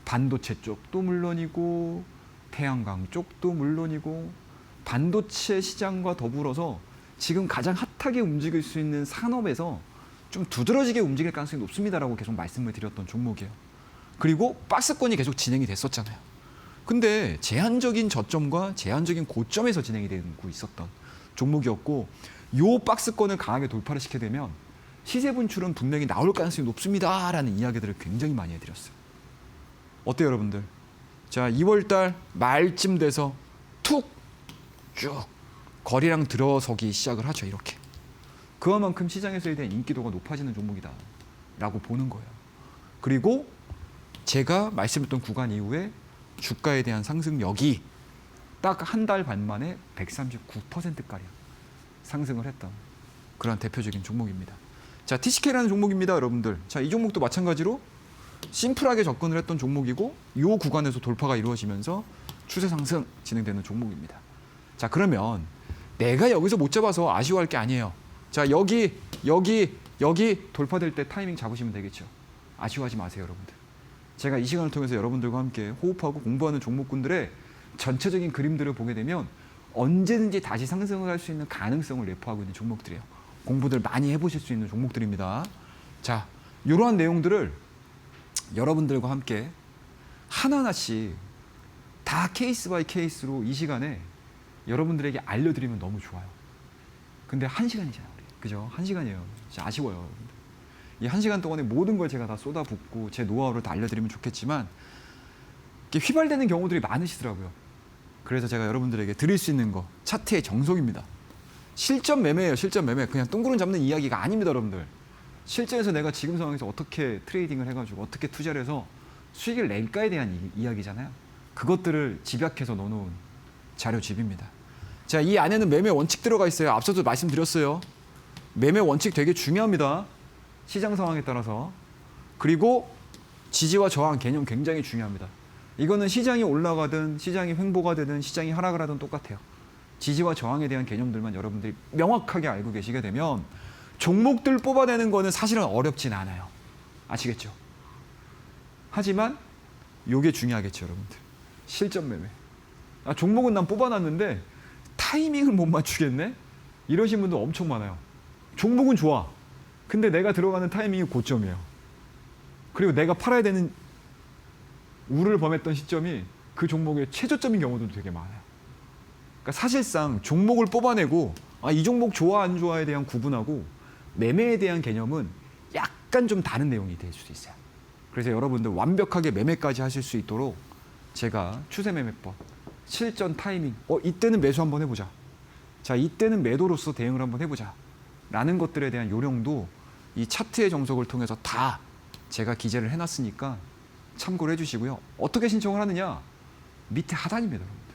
반도체 쪽도 물론이고 태양광 쪽도 물론이고 반도체 시장과 더불어서 지금 가장 핫하게 움직일 수 있는 산업에서 좀 두드러지게 움직일 가능성이 높습니다라고 계속 말씀을 드렸던 종목이에요. 그리고 박스권이 계속 진행이 됐었잖아요. 근데 제한적인 저점과 제한적인 고점에서 진행이 되고 있었던 종목이었고 요 박스권을 강하게 돌파를 시키게 되면 시세 분출은 분명히 나올 가능성이 높습니다라는 이야기들을 굉장히 많이 해드렸어요. 어때요, 여러분들? 자, 2월달 말쯤 돼서 툭 쭉 거래량 들어서기 시작을 하죠. 이렇게. 그만큼 시장에서에 대한 인기도가 높아지는 종목이다 라고 보는 거예요. 그리고 제가 말씀드렸던 구간 이후에 주가에 대한 상승력이 딱 한 달 반 만에 139%가량 상승을 했던 그런 대표적인 종목입니다. 자, TCK라는 종목입니다, 여러분들. 자, 이 종목도 마찬가지로 심플하게 접근을 했던 종목이고 이 구간에서 돌파가 이루어지면서 추세 상승 진행되는 종목입니다. 자, 그러면 내가 여기서 못 잡아서 아쉬워할 게 아니에요. 자, 여기 돌파될 때 타이밍 잡으시면 되겠죠. 아쉬워하지 마세요, 여러분들. 제가 이 시간을 통해서 여러분들과 함께 호흡하고 공부하는 종목군들의 전체적인 그림들을 보게 되면 언제든지 다시 상승을 할 수 있는 가능성을 내포하고 있는 종목들이에요. 공부들 많이 해보실 수 있는 종목들입니다. 자, 이러한 내용들을 여러분들과 함께 하나하나씩 다 케이스 바이 케이스로 이 시간에 여러분들에게 알려드리면 너무 좋아요. 근데 1시간이잖아요. 우리. 그죠? 1시간이에요. 진짜 아쉬워요. 이 1시간 동안에 모든 걸 제가 다 쏟아붓고 제 노하우를 다 알려드리면 좋겠지만 이렇게 휘발되는 경우들이 많으시더라고요. 그래서 제가 여러분들에게 드릴 수 있는 거 차트의 정석입니다. 실전 매매예요. 실전 매매. 그냥 똥구름 잡는 이야기가 아닙니다, 여러분들. 실전에서 내가 지금 상황에서 어떻게 트레이딩을 해가지고 어떻게 투자를 해서 수익을 낼까에 대한 이야기잖아요. 그것들을 집약해서 넣어놓은 자료집입니다. 자, 이 안에는 매매 원칙 들어가 있어요. 앞서도 말씀드렸어요. 매매 원칙 되게 중요합니다. 시장 상황에 따라서. 그리고 지지와 저항 개념 굉장히 중요합니다. 이거는 시장이 올라가든 시장이 횡보가 되든 시장이 하락을 하든 똑같아요. 지지와 저항에 대한 개념들만 여러분들이 명확하게 알고 계시게 되면 종목들 뽑아내는 거는 사실은 어렵진 않아요. 아시겠죠? 하지만 요게 중요하겠죠, 여러분들. 실전 매매. 종목은 난 뽑아놨는데 타이밍을 못 맞추겠네? 이러신 분들 엄청 많아요. 종목은 좋아. 근데 내가 들어가는 타이밍이 고점이에요. 그리고 내가 팔아야 되는 우를 범했던 시점이 그 종목의 최저점인 경우도 되게 많아요. 그러니까 사실상 종목을 뽑아내고 이 종목 좋아 안 좋아에 대한 구분하고 매매에 대한 개념은 약간 좀 다른 내용이 될 수도 있어요. 그래서 여러분들 완벽하게 매매까지 하실 수 있도록 제가 추세 매매법, 실전 타이밍, 이때는 매수 한번 해보자. 자, 이때는 매도로서 대응을 한번 해보자. 라는 것들에 대한 요령도 이 차트의 정석을 통해서 다 제가 기재를 해놨으니까 참고를 해주시고요. 어떻게 신청을 하느냐? 밑에 하단입니다, 여러분들.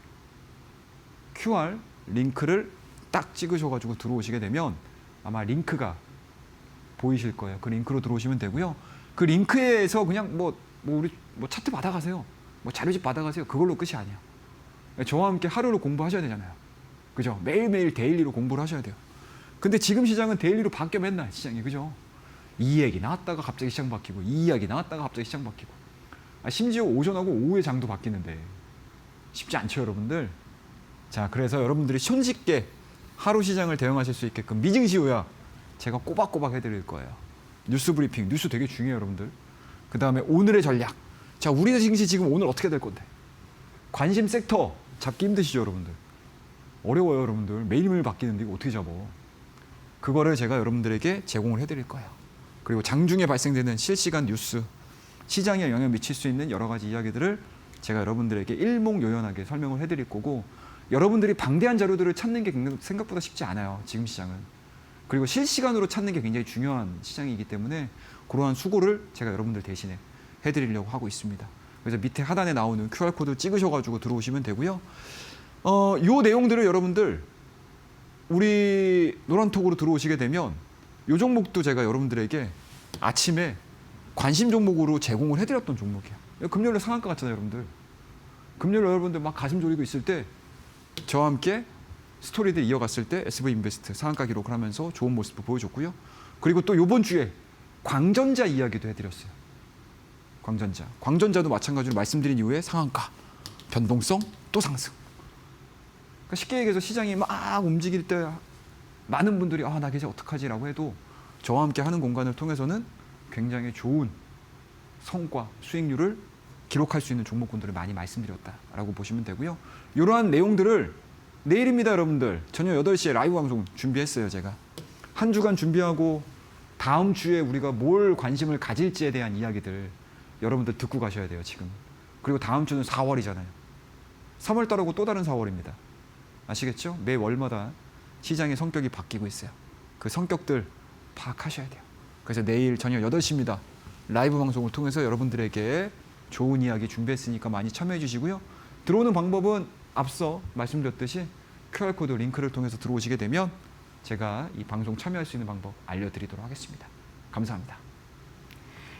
QR 링크를 딱 찍으셔가지고 들어오시게 되면 아마 링크가 보이실 거예요. 그 링크로 들어오시면 되고요. 그 링크에서 그냥 우리 차트 받아가세요. 자료집 받아가세요. 그걸로 끝이 아니야. 저와 함께 하루로 공부하셔야 되잖아요. 그죠? 매일매일 데일리로 공부를 하셔야 돼요. 근데 지금 시장은 데일리로 바뀌어 맨날 시장이. 그죠? 이 얘기 나왔다가 갑자기 시장 바뀌고 이 이야기 나왔다가 갑자기 시장 바뀌고 심지어 오전하고 오후의 장도 바뀌는데 쉽지 않죠, 여러분들? 자, 그래서 여러분들이 손쉽게 하루 시장을 대응하실 수 있게끔 미증시후야 제가 꼬박꼬박 해드릴 거예요. 뉴스 브리핑, 뉴스 되게 중요해요, 여러분들. 그 다음에 오늘의 전략. 자, 우리나라 증시 지금 오늘 어떻게 될 건데? 관심 섹터 잡기 힘드시죠, 여러분들? 어려워요, 여러분들. 매일매일 바뀌는데 이거 어떻게 잡아? 그거를 제가 여러분들에게 제공을 해드릴 거예요. 그리고 장중에 발생되는 실시간 뉴스, 시장에 영향을 미칠 수 있는 여러 가지 이야기들을 제가 여러분들에게 일목요연하게 설명을 해드릴 거고, 여러분들이 방대한 자료들을 찾는 게 생각보다 쉽지 않아요, 지금 시장은. 그리고 실시간으로 찾는 게 굉장히 중요한 시장이기 때문에 그러한 수고를 제가 여러분들 대신에 해드리려고 하고 있습니다. 그래서 밑에 하단에 나오는 QR코드 찍으셔가지고 들어오시면 되고요. 요 내용들을 여러분들 우리 노란톡으로 들어오시게 되면 요 종목도 제가 여러분들에게 아침에 관심 종목으로 제공을 해드렸던 종목이에요. 금요일에 상한가 갔잖아요, 여러분들. 금요일에 여러분들 막 가슴 졸이고 있을 때 저와 함께 스토리들 이어갔을 때 SV인베스트 상한가 기록을 하면서 좋은 모습을 보여줬고요. 그리고 또 이번 주에 광전자 이야기도 해드렸어요. 광전자도 마찬가지로 말씀드린 이후에 상한가, 변동성, 또 상승. 그러니까 쉽게 얘기해서 시장이 막 움직일 때 많은 분들이 나 이제 어떡하지라고 해도 저와 함께 하는 공간을 통해서는 굉장히 좋은 성과, 수익률을 기록할 수 있는 종목군들을 많이 말씀드렸다라고 보시면 되고요. 이러한 내용들을 내일입니다, 여러분들. 저녁 8시에 라이브 방송 준비했어요, 제가. 한 주간 준비하고 다음 주에 우리가 뭘 관심을 가질지에 대한 이야기들 여러분들 듣고 가셔야 돼요, 지금. 그리고 다음 주는 4월이잖아요. 3월 달하고 또 다른 4월입니다. 아시겠죠? 매 월마다 시장의 성격이 바뀌고 있어요. 그 성격들 파악하셔야 돼요. 그래서 내일 저녁 8시입니다. 라이브 방송을 통해서 여러분들에게 좋은 이야기 준비했으니까 많이 참여해 주시고요. 들어오는 방법은 앞서 말씀드렸듯이 QR코드 링크를 통해서 들어오시게 되면 제가 이 방송 참여할 수 있는 방법 알려드리도록 하겠습니다. 감사합니다.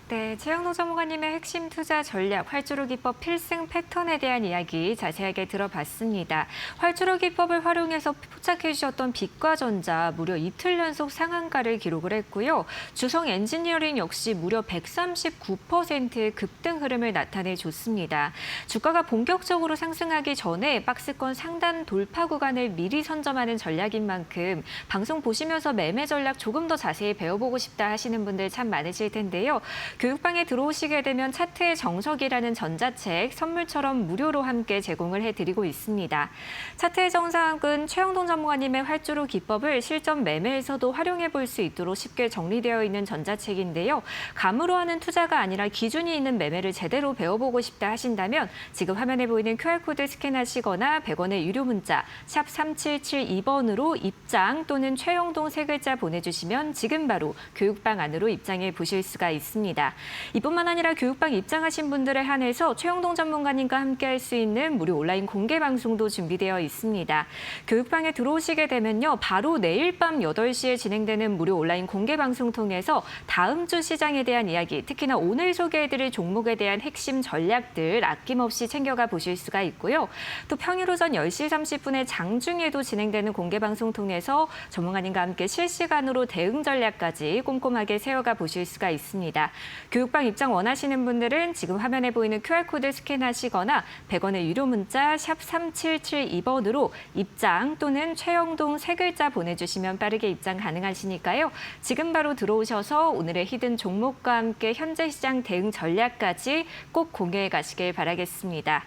네, 최영로 전문가님의 핵심 투자 전략, 활주로 기법 필승 패턴에 대한 이야기 자세하게 들어봤습니다. 활주로 기법을 활용해서 포착해 주셨던 빛과전자 무려 이틀 연속 상한가를 기록을 했고요. 주성 엔지니어링 역시 무려 139%의 급등 흐름을 나타내줬습니다. 주가가 본격적으로 상승하기 전에 박스권 상단 돌파 구간을 미리 선점하는 전략인 만큼 방송 보시면서 매매 전략 조금 더 자세히 배워보고 싶다 하시는 분들 참 많으실 텐데요. 교육방에 들어오시게 되면 차트의 정석이라는 전자책 선물처럼 무료로 함께 제공을 해드리고 있습니다. 차트의 정석은 최영돈 전문가님의 활주로 기법을 실전 매매에서도 활용해 볼 수 있도록 쉽게 정리되어 있는 전자책인데요. 감으로 하는 투자가 아니라 기준이 있는 매매를 제대로 배워보고 싶다 하신다면 지금 화면에 보이는 QR코드 스캔하시거나 100원의 유료 문자 샵 3772번으로 입장 또는 최영동 세 글자 보내주시면 지금 바로 교육방 안으로 입장해 보실 수가 있습니다. 있습니다. 이뿐만 아니라 교육방 입장하신 분들을 한해서 최영동 전문가님과 함께할 수 있는 무료 온라인 공개 방송도 준비되어 있습니다. 교육방에 들어오시게 되면요, 바로 내일 밤 8시에 진행되는 무료 온라인 공개 방송 통해서 다음 주 시장에 대한 이야기, 특히나 오늘 소개해드릴 종목에 대한 핵심 전략들 아낌없이 챙겨가 보실 수가 있고요. 또 평일 오전 10시 30분에 장중에도 진행되는 공개 방송 통해서 전문가님과 함께 실시간으로 대응 전략까지 꼼꼼하게 세워가 보실 수가 있습니다. 교육방 입장 원하시는 분들은 지금 화면에 보이는 QR코드 스캔하시거나 100원의 유료 문자 샵 3772번으로 입장 또는 최영동 3글자 보내주시면 빠르게 입장 가능하시니까요. 지금 바로 들어오셔서 오늘의 히든 종목과 함께 현재 시장 대응 전략까지 꼭 공유해 가시길 바라겠습니다.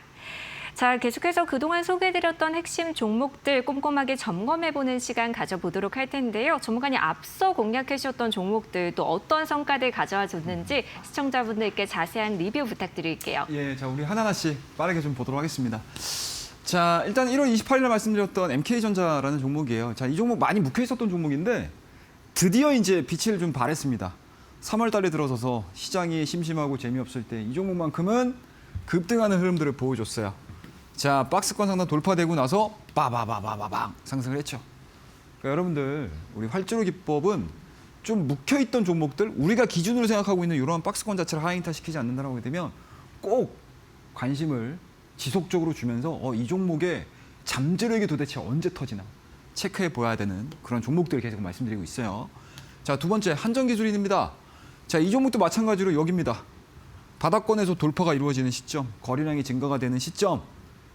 자, 계속해서 그동안 소개해드렸던 핵심 종목들 꼼꼼하게 점검해보는 시간 가져보도록 할 텐데요. 전문가님 앞서 공략해 주셨던 종목들 또 어떤 성과들 가져와 줬는지 시청자분들께 자세한 리뷰 부탁드릴게요. 예, 자 우리 하나하나씩 빠르게 좀 보도록 하겠습니다. 자, 일단 1월 28일에 말씀드렸던 MK전자라는 종목이에요. 자, 이 종목 많이 묵혀 있었던 종목인데 드디어 이제 빛을 좀 발했습니다. 3월 달에 들어서서 시장이 심심하고 재미없을 때 이 종목만큼은 급등하는 흐름들을 보여줬어요. 자, 박스권 상단 돌파되고 나서 빠바바바바방 상승을 했죠. 그러니까 여러분들, 우리 활주로 기법은 좀 묵혀있던 종목들, 우리가 기준으로 생각하고 있는 이러한 박스권 자체를 하이인타 시키지 않는다라고 하게 되면 꼭 관심을 지속적으로 주면서 이 종목의 잠재력이 도대체 언제 터지나 체크해 보아야 되는 그런 종목들을 계속 말씀드리고 있어요. 자, 두 번째 한전기술인입니다. 자, 이 종목도 마찬가지로 여기입니다. 바닥권에서 돌파가 이루어지는 시점, 거래량이 증가가 되는 시점,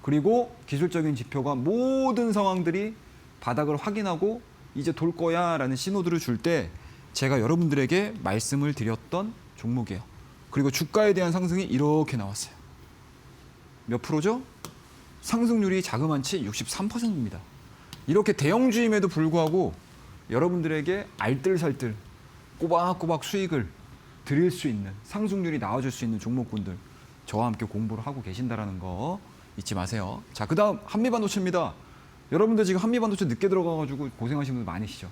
그리고 기술적인 지표가 모든 상황들이 바닥을 확인하고 이제 돌 거야 라는 신호들을 줄 때 제가 여러분들에게 말씀을 드렸던 종목이에요. 그리고 주가에 대한 상승이 이렇게 나왔어요. 몇 프로죠? 상승률이 자그만치 63%입니다. 이렇게 대형주임에도 불구하고 여러분들에게 알뜰살뜰 꼬박꼬박 수익을 드릴 수 있는, 상승률이 나와줄 수 있는 종목군들 저와 함께 공부를 하고 계신다는 거 잊지 마세요. 자, 그다음 한미반도체입니다. 여러분들 지금 한미반도체 늦게 들어가가지고 고생하시는 분들 많으시죠.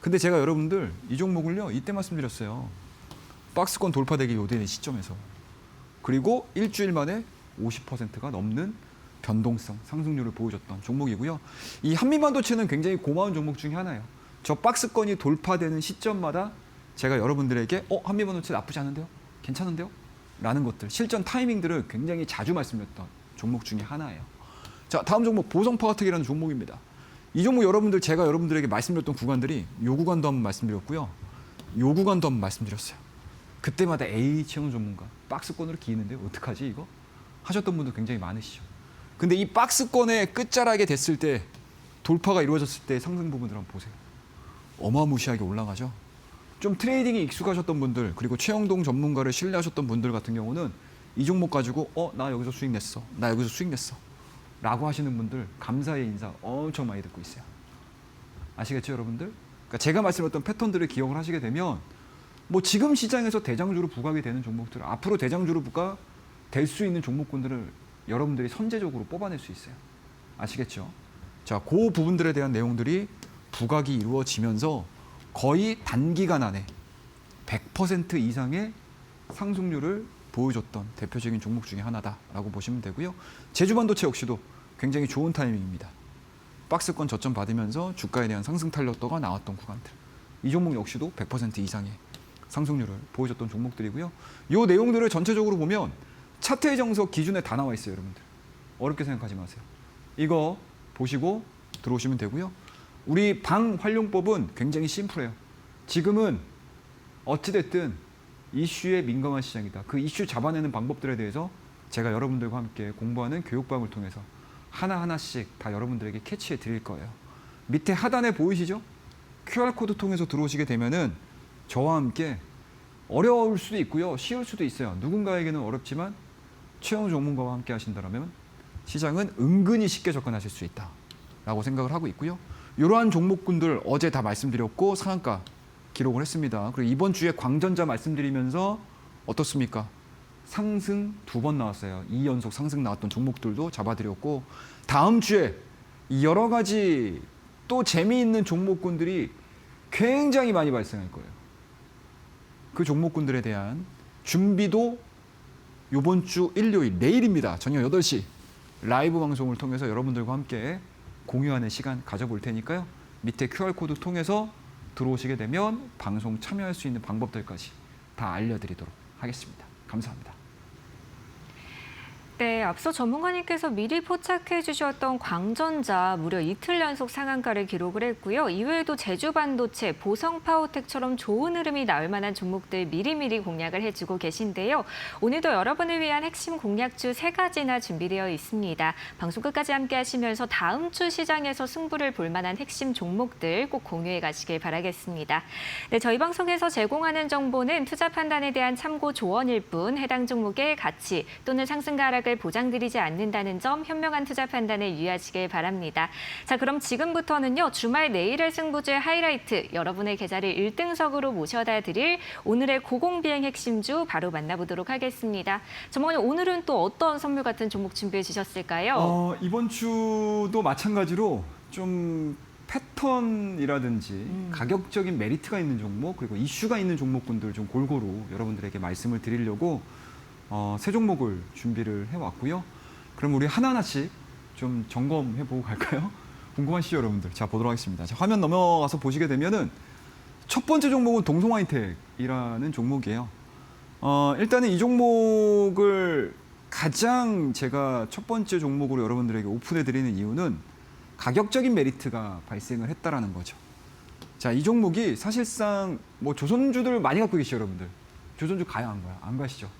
근데 제가 여러분들 이 종목을요, 이때 말씀드렸어요. 박스권 돌파되기 요되는 시점에서. 그리고 일주일 만에 50%가 넘는 변동성, 상승률을 보여줬던 종목이고요. 이 한미반도체는 굉장히 고마운 종목 중에 하나예요. 저 박스권이 돌파되는 시점마다 제가 여러분들에게 한미반도체 나쁘지 않은데요? 괜찮은데요? 라는 것들, 실전 타이밍들을 굉장히 자주 말씀드렸던 종목 중에 하나예요. 자, 다음 종목 보성파워텍이라는 종목입니다. 이 종목 제가 여러분들에게 말씀드렸던 구간들이 요 구간도 한번 말씀드렸고요. 요 구간도 한번 말씀드렸어요. 그때마다 최영 전문가 박스권으로 기이는데 어떡하지 이거? 하셨던 분들 굉장히 많으시죠. 근데 이 박스권의 끝자락에 됐을 때 돌파가 이루어졌을 때 상승 부분들 한번 보세요. 어마무시하게 올라가죠. 좀 트레이딩에 익숙하셨던 분들, 그리고 최영동 전문가를 신뢰하셨던 분들 같은 경우는 이 종목 가지고 나 여기서 수익 냈어. 나 여기서 수익 냈어. 라고 하시는 분들 감사의 인사 엄청 많이 듣고 있어요. 아시겠죠, 여러분들? 그러니까 제가 말씀드렸던 패턴들을 기억을 하시게 되면 뭐 지금 시장에서 대장주로 부각이 되는 종목들, 앞으로 대장주로 부각 될 수 있는 종목군들을 여러분들이 선제적으로 뽑아낼 수 있어요. 아시겠죠? 자, 그 부분들에 대한 내용들이 부각이 이루어지면서 거의 단기간 안에 100% 이상의 상승률을 보여줬던 대표적인 종목 중에 하나다라고 보시면 되고요. 제주반도체 역시도 굉장히 좋은 타이밍입니다. 박스권 저점 받으면서 주가에 대한 상승 탄력도가 나왔던 구간들. 이 종목 역시도 100% 이상의 상승률을 보여줬던 종목들이고요. 이 내용들을 전체적으로 보면 차트의 정석 기준에 다 나와 있어요, 여러분들. 어렵게 생각하지 마세요. 이거 보시고 들어오시면 되고요. 우리 방 활용법은 굉장히 심플해요. 지금은 어찌됐든 이슈에 민감한 시장이다. 그 이슈 잡아내는 방법들에 대해서 제가 여러분들과 함께 공부하는 교육방을 통해서 하나하나씩 다 여러분들에게 캐치해 드릴 거예요. 밑에 하단에 보이시죠? QR코드 통해서 들어오시게 되면은 저와 함께 어려울 수도 있고요. 쉬울 수도 있어요. 누군가에게는 어렵지만 최영 전문가와 함께 하신다면 시장은 은근히 쉽게 접근하실 수 있다라고 생각을 하고 있고요. 이러한 종목군들 어제 다 말씀드렸고 상한가 기록을 했습니다. 그리고 이번 주에 광전자 말씀드리면서 어떻습니까? 상승 2번 나왔어요. 2연속 상승 나왔던 종목들도 잡아드렸고 다음 주에 여러 가지 또 재미있는 종목군들이 굉장히 많이 발생할 거예요. 그 종목군들에 대한 준비도 이번 주 일요일 내일입니다. 저녁 8시 라이브 방송을 통해서 여러분들과 함께 공유하는 시간 가져볼 테니까요. 밑에 QR코드 통해서 들어오시게 되면 방송 참여할 수 있는 방법들까지 다 알려드리도록 하겠습니다. 감사합니다. 네, 앞서 전문가님께서 미리 포착해 주셨던 광전자 무려 이틀 연속 상한가를 기록을 했고요. 이외에도 제주반도체, 보성파워텍처럼 좋은 흐름이 나올 만한 종목들 미리미리 공략을 해주고 계신데요. 오늘도 여러분을 위한 핵심 공략주 3가지나 준비되어 있습니다. 방송 끝까지 함께 하시면서 다음 주 시장에서 승부를 볼 만한 핵심 종목들 꼭 공유해 가시길 바라겠습니다. 네, 저희 방송에서 제공하는 정보는 투자 판단에 대한 참고 조언일 뿐 해당 종목의 가치 또는 상승과 하락을 보장드리지 않는다는 점 현명한 투자 판단에 유의하시길 바랍니다. 자, 그럼 지금부터는요. 주말 내일의 승부주의 하이라이트 여러분의 계좌를 1등석으로 모셔다 드릴 오늘의 고공비행 핵심주 바로 만나보도록 하겠습니다. 전문가님 오늘은 또 어떤 선물 같은 종목 준비해 주셨을까요? 이번 주도 마찬가지로 좀 패턴이라든지 가격적인 메리트가 있는 종목 그리고 이슈가 있는 종목군들 좀 골고루 여러분들에게 말씀을 드리려고 세 종목을 준비를 해왔고요. 그럼 우리 하나하나씩 좀 점검해보고 갈까요? 궁금하시죠, 여러분들? 자, 보도록 하겠습니다. 자, 화면 넘어가서 보시게 되면은 첫 번째 종목은 동성하이텍이라는 종목이에요. 일단은 이 종목을 가장 제가 첫 번째 종목으로 여러분들에게 오픈해드리는 이유는 가격적인 메리트가 발생을 했다라는 거죠. 자, 이 종목이 사실상 뭐 조선주들 많이 갖고 계시죠, 여러분들? 조선주 가요, 안 가요? 안 가시죠?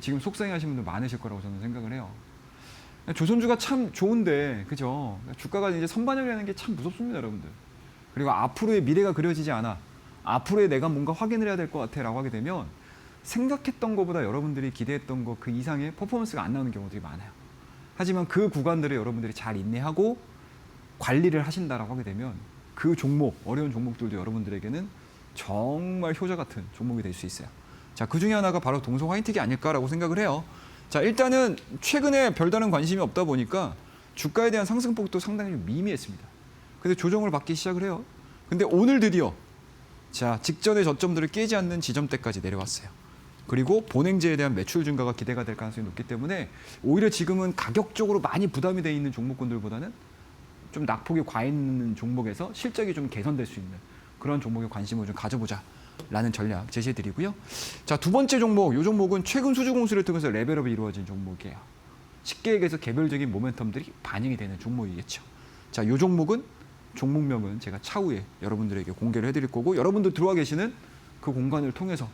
지금 속상해하시는 분들 많으실 거라고 저는 생각을 해요. 조선주가 참 좋은데, 그죠? 주가가 이제 선반영이라는 게 참 무섭습니다, 여러분들. 그리고 앞으로의 미래가 그려지지 않아. 앞으로의 내가 뭔가 확인을 해야 될 것 같아라고 하게 되면 생각했던 것보다 여러분들이 기대했던 것 그 이상의 퍼포먼스가 안 나오는 경우들이 많아요. 하지만 그 구간들을 여러분들이 잘 인내하고 관리를 하신다라고 하게 되면 그 종목, 어려운 종목들도 여러분들에게는 정말 효자 같은 종목이 될 수 있어요. 자, 그 중에 하나가 바로 동성 하이텍이 아닐까라고 생각을 해요. 자, 일단은 최근에 별다른 관심이 없다 보니까 주가에 대한 상승폭도 상당히 좀 미미했습니다. 근데 조정을 받기 시작을 해요. 근데 오늘 드디어 자, 직전의 저점들을 깨지 않는 지점대까지 내려왔어요. 그리고 본행제에 대한 매출 증가가 기대가 될 가능성이 높기 때문에 오히려 지금은 가격적으로 많이 부담이 돼 있는 종목군들보다는 좀 낙폭이 과 있는 종목에서 실적이 좀 개선될 수 있는 그런 종목에 관심을 좀 가져보자라는 전략 제시해드리고요. 자, 두 번째 종목, 이 종목은 최근 수주 공시를 통해서 레벨업이 이루어진 종목이에요. 쉽게 얘기해서 개별적인 모멘텀들이 반영이 되는 종목이겠죠. 자, 이 종목은 종목명은 제가 차후에 여러분들에게 공개를 해드릴 거고 여러분들 들어와 계시는 그 공간을 통해서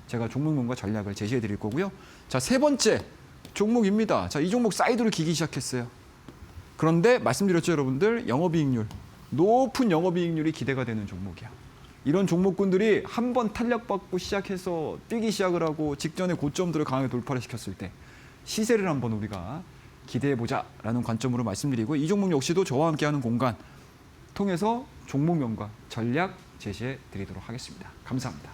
제가 종목명과 전략을 제시해드릴 거고요. 자, 세 번째 종목입니다. 자, 이 종목 사이드로 기기 시작했어요. 그런데 말씀드렸죠, 여러분들 영업이익률, 높은 영업이익률이 기대가 되는 종목이야. 이런 종목군들이 한번 탄력받고 시작해서 뛰기 시작을 하고 직전의 고점들을 강하게 돌파를 시켰을 때 시세를 한번 우리가 기대해보자라는 관점으로 말씀드리고 이 종목 역시도 저와 함께하는 공간 통해서 종목명과 전략 제시해드리도록 하겠습니다. 감사합니다.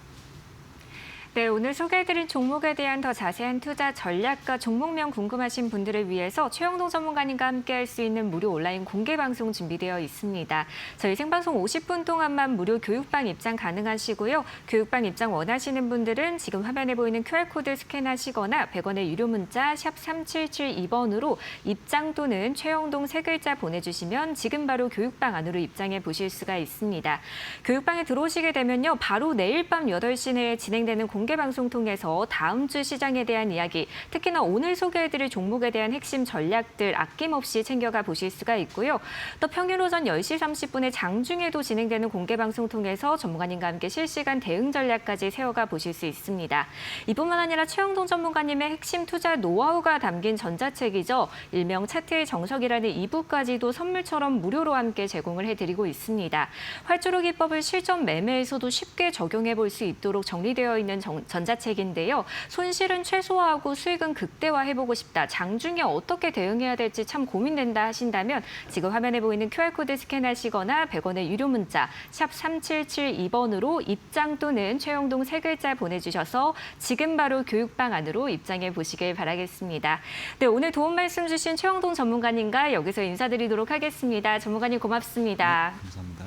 네, 오늘 소개해드린 종목에 대한 더 자세한 투자 전략과 종목명 궁금하신 분들을 위해서 최영동 전문가님과 함께할 수 있는 무료 온라인 공개 방송 준비되어 있습니다. 저희 생방송 50분 동안만 무료 교육방 입장 가능하시고요. 교육방 입장 원하시는 분들은 지금 화면에 보이는 QR코드 스캔하시거나 100원의 유료 문자 샵 3772번으로 입장 또는 최영동 3글자 보내주시면 지금 바로 교육방 안으로 입장해 보실 수가 있습니다. 교육방에 들어오시게 되면요. 바로 내일 밤 8시 내에 진행되는 공개 방송 통해서 다음 주 시장에 대한 이야기, 특히나 오늘 소개해드릴 종목에 대한 핵심 전략들 아낌없이 챙겨가 보실 수가 있고요. 또 평일 오전 10시 30분에 장중에도 진행되는 공개 방송 통해서 전문가님과 함께 실시간 대응 전략까지 세워가 보실 수 있습니다. 이뿐만 아니라 최영동 전문가님의 핵심 투자 노하우가 담긴 전자책이죠. 일명 차트의 정석이라는 2부까지도 선물처럼 무료로 함께 제공을 해드리고 있습니다. 활주로 기법을 실전 매매에서도 쉽게 적용해 볼 수 있도록 정리되어 있는 전자책인데요. 손실은 최소화하고 수익은 극대화해보고 싶다. 장중에 어떻게 대응해야 될지 참 고민된다 하신다면 지금 화면에 보이는 QR코드 스캔하시거나 100원의 유료 문자 샵 3772번으로 입장 또는 최영동 3글자 보내주셔서 지금 바로 교육방 안으로 입장해 보시길 바라겠습니다. 네, 오늘 도움 말씀 주신 최영동 전문가님과 여기서 인사드리도록 하겠습니다. 전문가님 고맙습니다. 네, 감사합니다.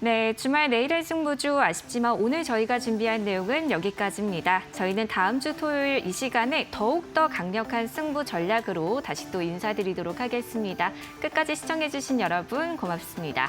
네, 주말 내일의 승부주 아쉽지만 오늘 저희가 준비한 내용은 여기까지입니다. 저희는 다음 주 토요일 이 시간에 더욱더 강력한 승부 전략으로 다시 또 인사드리도록 하겠습니다. 끝까지 시청해주신 여러분 고맙습니다.